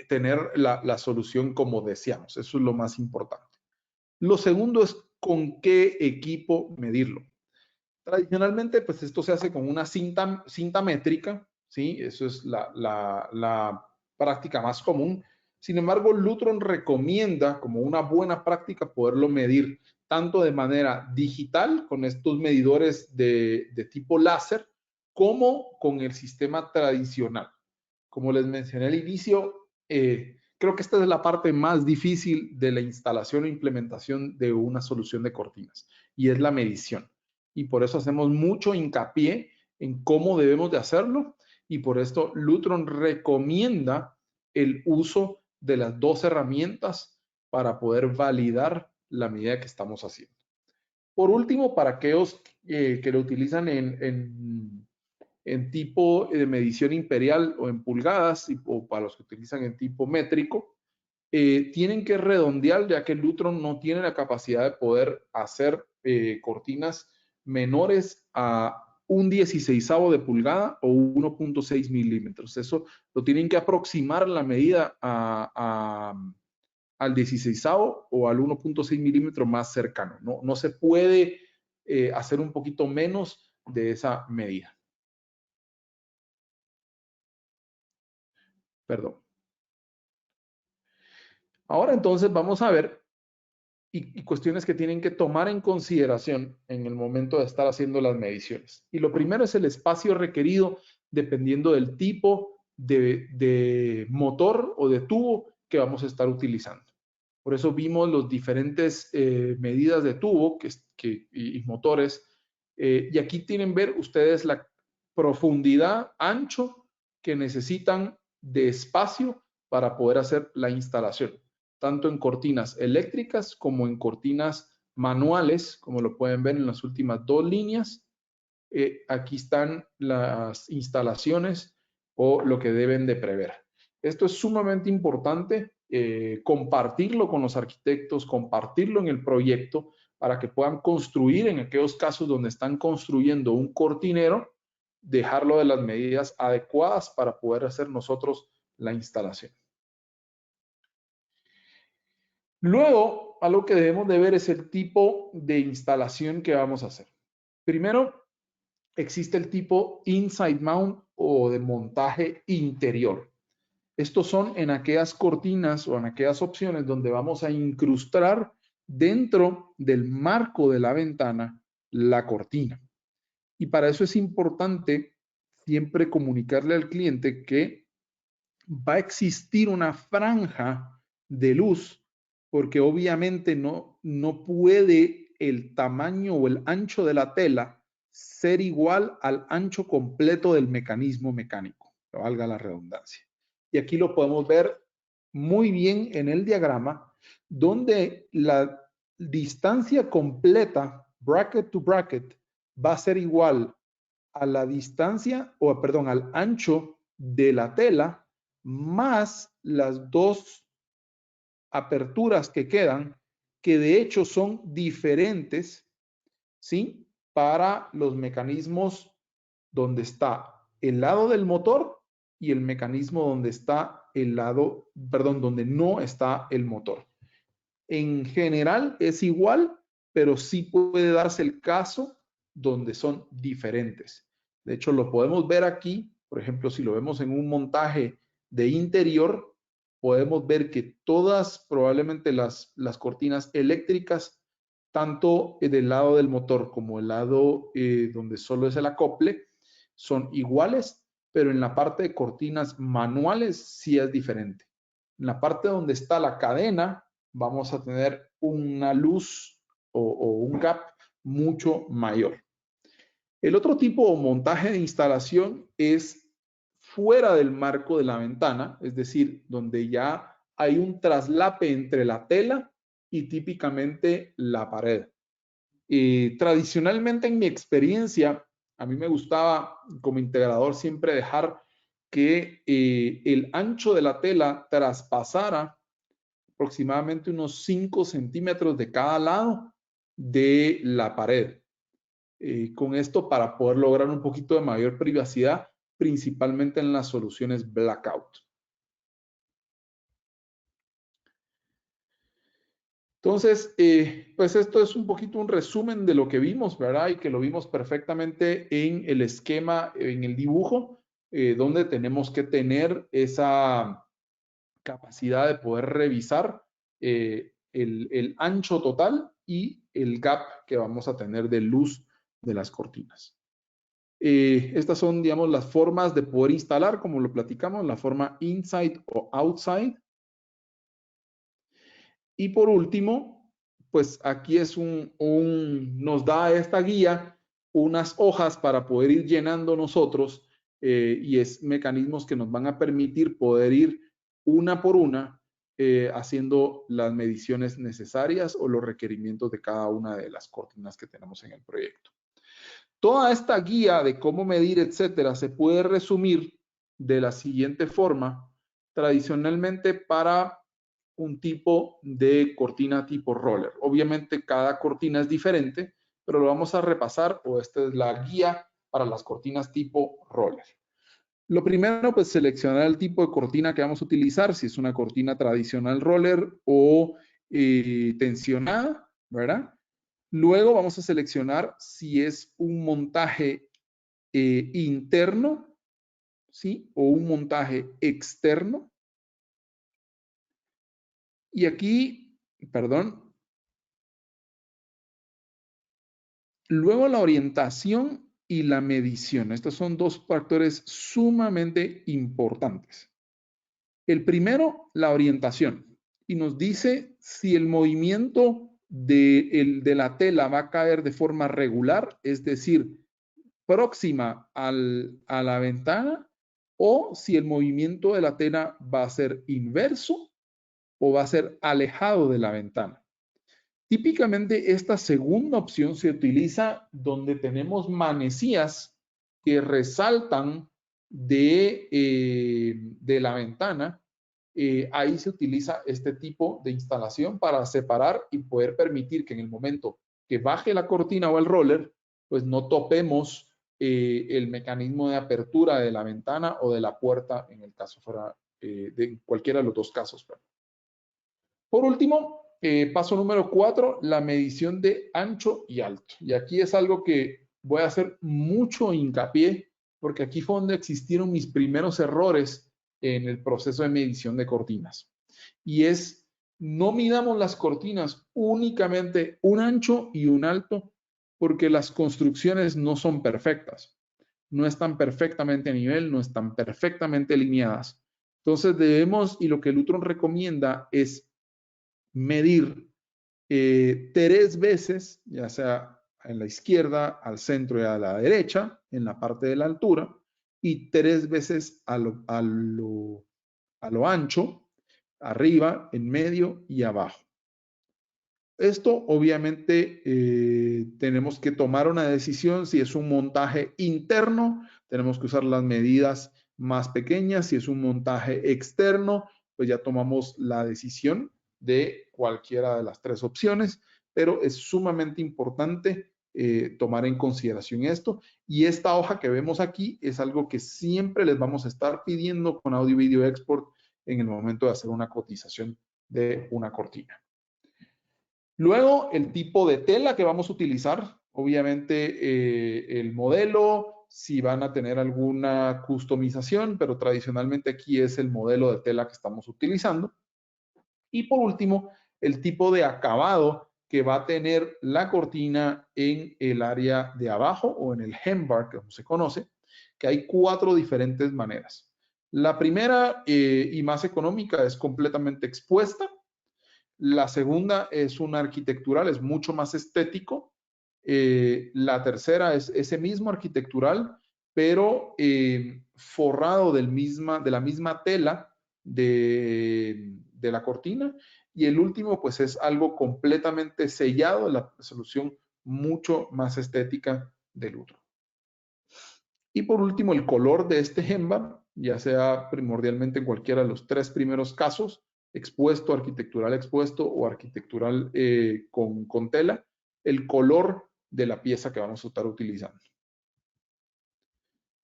tener la solución como deseamos. Eso es lo más importante. Lo segundo es con qué equipo medirlo. Tradicionalmente, pues esto se hace con una cinta métrica, ¿sí? Eso es la práctica más común. Sin embargo, Lutron recomienda como una buena práctica poderlo medir tanto de manera digital con estos medidores de tipo láser como con el sistema tradicional. Como les mencioné al inicio, creo que esta es la parte más difícil de la instalación e implementación de una solución de cortinas y es la medición. Y por eso hacemos mucho hincapié en cómo debemos de hacerlo y por esto Lutron recomienda el uso de las dos herramientas para poder validar la medida que estamos haciendo. Por último, para aquellos que lo utilizan en tipo de medición imperial o en pulgadas, o para los que utilizan en tipo métrico, tienen que redondear, ya que Lutron no tiene la capacidad de poder hacer cortinas menores a un 16avo de pulgada o 1.6 milímetros. Eso lo tienen que aproximar la medida al 16avo o al 1.6 milímetros más cercano. No se puede hacer un poquito menos de esa medida. Perdón. Ahora entonces vamos a ver y cuestiones que tienen que tomar en consideración en el momento de estar haciendo las mediciones. Y lo primero es el espacio requerido dependiendo del tipo de motor o de tubo que vamos a estar utilizando. Por eso vimos las diferentes medidas de tubo y motores. Y aquí tienen ver ustedes la profundidad, ancho que necesitan de espacio para poder hacer la instalación, tanto en cortinas eléctricas como en cortinas manuales, como lo pueden ver en las últimas dos líneas. Aquí están las instalaciones o lo que deben de prever. Esto es sumamente importante, compartirlo con los arquitectos, compartirlo en el proyecto para que puedan construir en aquellos casos donde están construyendo un cortinero, dejarlo de las medidas adecuadas para poder hacer nosotros la instalación. Luego, algo que debemos de ver es el tipo de instalación que vamos a hacer. Primero, existe el tipo inside mount o de montaje interior. Estos son en aquellas cortinas o en aquellas opciones donde vamos a incrustar dentro del marco de la ventana la cortina. Y para eso es importante siempre comunicarle al cliente que va a existir una franja de luz, porque obviamente no puede el tamaño o el ancho de la tela ser igual al ancho completo del mecanismo mecánico, que valga la redundancia. Y aquí lo podemos ver muy bien en el diagrama, donde la distancia completa, bracket to bracket, va a ser igual a la distancia, o perdón, al ancho de la tela, más las dos aperturas que quedan, que de hecho son diferentes, ¿sí? Para los mecanismos donde está el lado del motor y el mecanismo donde está el lado, perdón, donde no está el motor. En general es igual, pero sí puede darse el caso donde son diferentes. De hecho, lo podemos ver aquí, por ejemplo, si lo vemos en un montaje de interior, podemos ver que todas, probablemente las cortinas eléctricas, tanto del lado del motor como el lado donde solo es el acople, son iguales, pero en la parte de cortinas manuales sí es diferente. En la parte donde está la cadena, vamos a tener una luz o un gap mucho mayor. El otro tipo de montaje de instalación es fuera del marco de la ventana, es decir, donde ya hay un traslape entre la tela y típicamente la pared. Tradicionalmente, en mi experiencia, A mí me gustaba como integrador siempre dejar que el ancho de la tela traspasara aproximadamente unos 5 centímetros de cada lado de la pared. Con esto para poder lograr un poquito de mayor privacidad, principalmente en las soluciones blackout. Entonces, pues esto es un poquito un resumen de lo que vimos, ¿verdad? Y que lo vimos perfectamente en el esquema, en el dibujo, donde tenemos que tener esa capacidad de poder revisar el ancho total y el gap que vamos a tener de luz de las cortinas. Estas son, digamos, las formas de poder instalar, como lo platicamos, la forma inside o outside. Y por último, pues aquí es nos da esta guía unas hojas para poder ir llenando nosotros y es mecanismos que nos van a permitir poder ir una por una haciendo las mediciones necesarias o los requerimientos de cada una de las cortinas que tenemos en el proyecto. Toda esta guía de cómo medir, etcétera, se puede resumir de la siguiente forma. Tradicionalmente para un tipo de cortina tipo roller. Obviamente cada cortina es diferente, pero lo vamos a repasar o esta es la guía para las cortinas tipo roller. Lo primero, pues seleccionar el tipo de cortina que vamos a utilizar, si es una cortina tradicional roller o tensionada, ¿verdad? Luego vamos a seleccionar si es un montaje interno, ¿sí? O un montaje externo. Y aquí, perdón, luego la orientación y la medición. Estos son dos factores sumamente importantes. El primero, la orientación. Y nos dice si el movimiento de la tela va a caer de forma regular, es decir, próxima a la ventana, o si el movimiento de la tela va a ser inverso o va a ser alejado de la ventana. Típicamente esta segunda opción se utiliza donde tenemos manecillas que resaltan de la ventana. Ahí se utiliza este tipo de instalación para separar y poder permitir que en el momento que baje la cortina o el roller, pues no topemos el mecanismo de apertura de la ventana o de la puerta en el caso fuera de cualquiera de los dos casos. Por último, paso número 4, la medición de ancho y alto. Y aquí es algo que voy a hacer mucho hincapié porque aquí fue donde existieron mis primeros errores en el proceso de medición de cortinas. Y es, no midamos las cortinas únicamente un ancho y un alto porque las construcciones no son perfectas. No están perfectamente a nivel, no están perfectamente alineadas. Entonces debemos, y lo que Lutron recomienda es medir 3 veces, ya sea en la izquierda, al centro y a la derecha, en la parte de la altura, y 3 veces a lo ancho, arriba, en medio y abajo. Esto obviamente tenemos que tomar una decisión. Si es un montaje interno, tenemos que usar las medidas más pequeñas. Si es un montaje externo, pues ya tomamos la decisión de cualquiera de las 3 opciones, pero es sumamente importante tomar en consideración esto. Y esta hoja que vemos aquí es algo que siempre les vamos a estar pidiendo con Audio Video Export en el momento de hacer una cotización de una cortina. Luego, el tipo de tela que vamos a utilizar, obviamente el modelo, si van a tener alguna customización, pero tradicionalmente aquí es el modelo de tela que estamos utilizando. Y por último, el tipo de acabado que va a tener la cortina en el área de abajo o en el hembar, que se conoce, que hay 4 diferentes maneras. La primera y más económica es completamente expuesta. La segunda es una arquitectural, es mucho más estético. La tercera es ese mismo arquitectural, pero forrado de la misma tela de la cortina. Y el último, pues es algo completamente sellado, la solución mucho más estética del otro. Y por último, el color de este gemba, ya sea primordialmente en cualquiera de los 3 primeros casos, expuesto, arquitectural expuesto o arquitectural con tela, el color de la pieza que vamos a estar utilizando.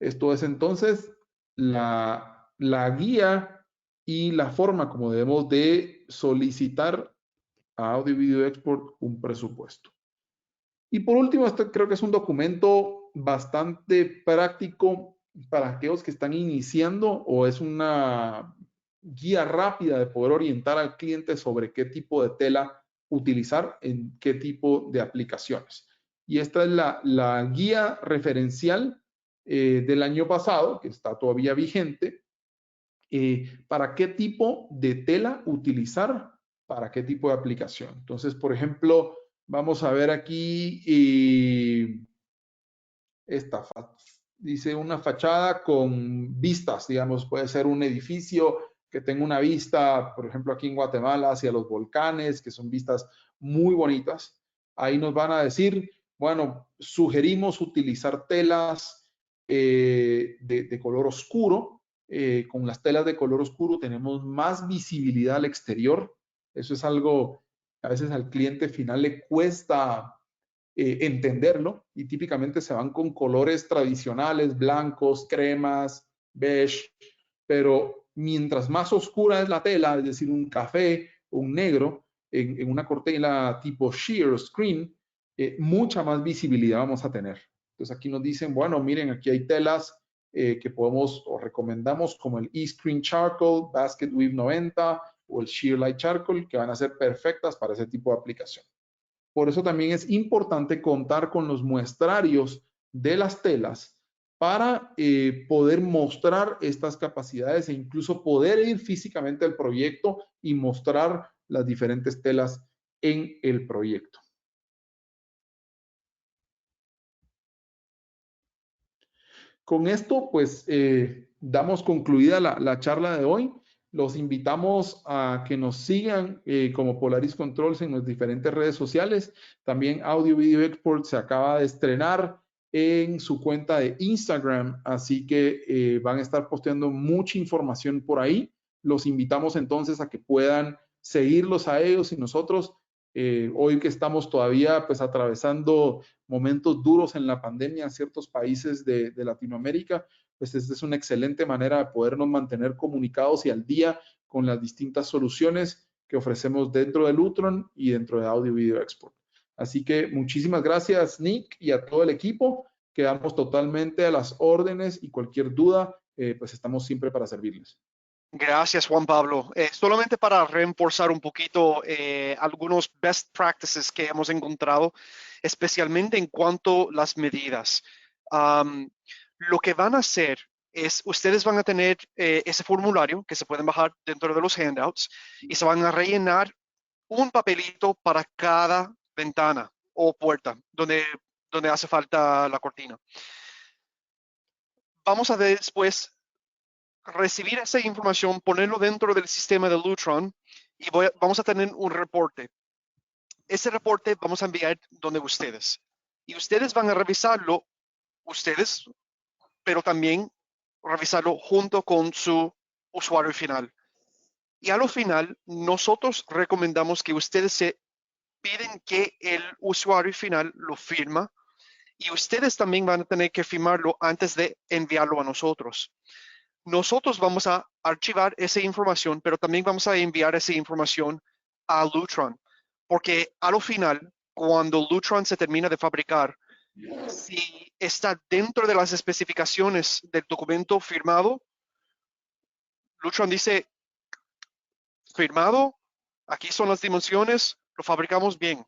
Esto es entonces la guía y la forma como debemos de solicitar a Audio Video Export un presupuesto. Y por último, este creo que es un documento bastante práctico para aquellos que están iniciando, o es una guía rápida de poder orientar al cliente sobre qué tipo de tela utilizar en qué tipo de aplicaciones. Y esta es la guía referencial del año pasado, que está todavía vigente, para qué tipo de tela utilizar para qué tipo de aplicación. Entonces, por ejemplo, vamos a ver aquí esta, dice una fachada con vistas, digamos, puede ser un edificio que tenga una vista, por ejemplo, aquí en Guatemala, hacia los volcanes, que son vistas muy bonitas. Ahí nos van a decir, bueno, sugerimos utilizar telas de color oscuro. Con las telas de color oscuro tenemos más visibilidad al exterior. Eso es algo a veces al cliente final le cuesta entenderlo, y típicamente se van con colores tradicionales, blancos, cremas, beige, pero mientras más oscura es la tela, es decir, un café o un negro, en una cortina tipo sheer screen, mucha más visibilidad vamos a tener. Entonces aquí nos dicen, bueno, miren, aquí hay telas que podemos o recomendamos como el E-Screen Charcoal, Basket Weave 90 o el Sheer Light Charcoal, que van a ser perfectas para ese tipo de aplicación. Por eso también es importante contar con los muestrarios de las telas para poder mostrar estas capacidades e incluso poder ir físicamente al proyecto y mostrar las diferentes telas en el proyecto. Con esto, pues, damos concluida la charla de hoy. Los invitamos a que nos sigan como Polaris Controls en las diferentes redes sociales. También Audio Video Export se acaba de estrenar en su cuenta de Instagram, así que van a estar posteando mucha información por ahí. Los invitamos entonces a que puedan seguirlos a ellos y nosotros. Hoy que estamos todavía pues atravesando momentos duros en la pandemia en ciertos países de Latinoamérica, pues esta es una excelente manera de podernos mantener comunicados y al día con las distintas soluciones que ofrecemos dentro de Lutron y dentro de Audio Video Export. Así que muchísimas gracias, Nick, y a todo el equipo. Quedamos totalmente a las órdenes y cualquier duda, pues estamos siempre para servirles. Gracias, Juan Pablo. Solamente para reforzar un poquito algunos best practices que hemos encontrado, especialmente en cuanto a las medidas. Lo que van a hacer es, ustedes van a tener ese formulario que se pueden bajar dentro de los handouts y se van a rellenar un papelito para cada ventana o puerta donde hace falta la cortina. Vamos a después recibir esa información, ponerlo dentro del sistema de Lutron y vamos a tener un reporte. Ese reporte vamos a enviar donde ustedes. Y ustedes van a revisarlo, ustedes, pero también revisarlo junto con su usuario final. Y a lo final, nosotros recomendamos que ustedes se piden que el usuario final lo firma y ustedes también van a tener que firmarlo antes de enviarlo a nosotros. Nosotros vamos a archivar esa información, pero también vamos a enviar esa información a Lutron, porque a lo final, cuando Lutron se termina de fabricar, si está dentro de las especificaciones del documento firmado, Lutron dice, firmado, aquí son las dimensiones, lo fabricamos bien.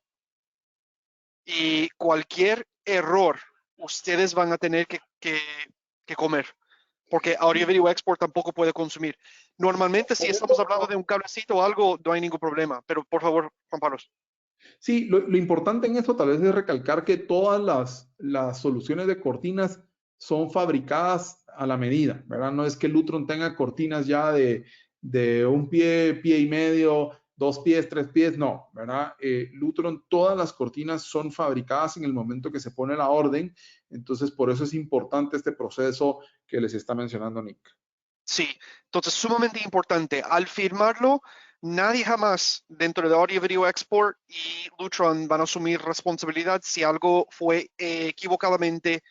Y cualquier error, ustedes van a tener que comer, porque Audio Video Export tampoco puede consumir. Normalmente, si estamos hablando de un cablecito o algo, no hay ningún problema, pero por favor, Juan Pablo. Sí, lo importante en esto tal vez es recalcar que todas las soluciones de cortinas son fabricadas a la medida, ¿verdad? No es que Lutron tenga cortinas ya de un pie y medio, 2 pies, 3 pies, no, ¿verdad? Lutron, todas las cortinas son fabricadas en el momento que se pone la orden, entonces por eso es importante este proceso que les está mencionando Nick. Sí, entonces sumamente importante. Al firmarlo, nadie jamás dentro de Audio Video Export y Lutron van a asumir responsabilidad si algo fue equivocadamente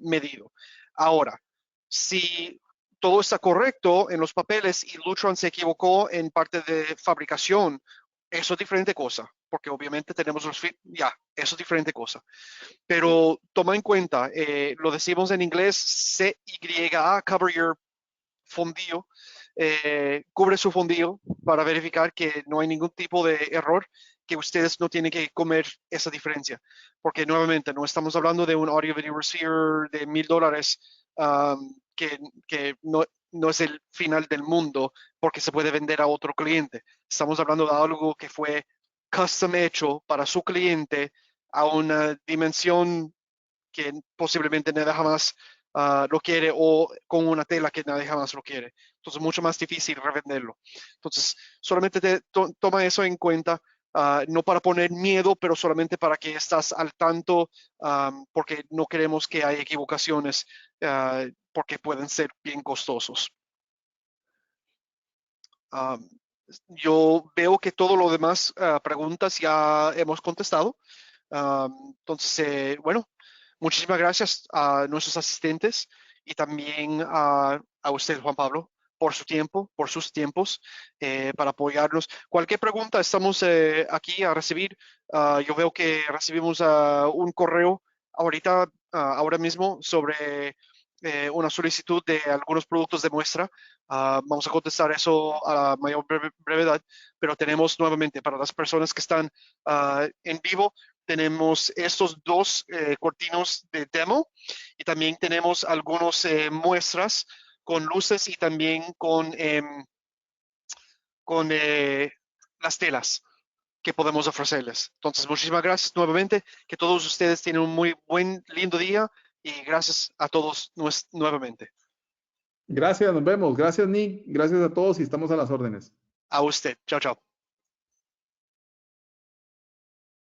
medido. Ahora, si todo está correcto en los papeles y Lutron se equivocó en parte de fabricación, eso es diferente cosa, porque obviamente tenemos los ya, eso es diferente cosa. Pero toma en cuenta, lo decimos en inglés, CYA, cover your fondillo, cubre su fondillo para verificar que no hay ningún tipo de error, que ustedes no tienen que comer esa diferencia. Porque nuevamente no estamos hablando de un audio video receiver de $1000 que no es el final del mundo porque se puede vender a otro cliente. Estamos hablando de algo que fue custom hecho para su cliente a una dimensión que posiblemente nadie jamás lo quiere o con una tela que nadie jamás lo quiere. Entonces es mucho más difícil revenderlo. Entonces solamente toma eso en cuenta, no para poner miedo, pero solamente para que estás al tanto, porque no queremos que haya equivocaciones, porque pueden ser bien costosos. Yo veo que todo lo demás preguntas ya hemos contestado. Entonces, bueno, muchísimas gracias a nuestros asistentes y también a usted, Juan Pablo, por su tiempo, por sus tiempos, para apoyarnos. Cualquier pregunta, estamos aquí a recibir. Yo veo que recibimos un correo ahora mismo sobre una solicitud de algunos productos de muestra. Vamos a contestar eso a la mayor brevedad, pero tenemos nuevamente para las personas que están en vivo, tenemos estos dos cortinos de demo y también tenemos algunas muestras con luces y también con las telas que podemos ofrecerles. Entonces, muchísimas gracias nuevamente, que todos ustedes tienen un muy buen, lindo día y gracias a todos nuevamente. Gracias, nos vemos. Gracias, Nick. Gracias a todos y estamos a las órdenes. A usted. Chao, chao.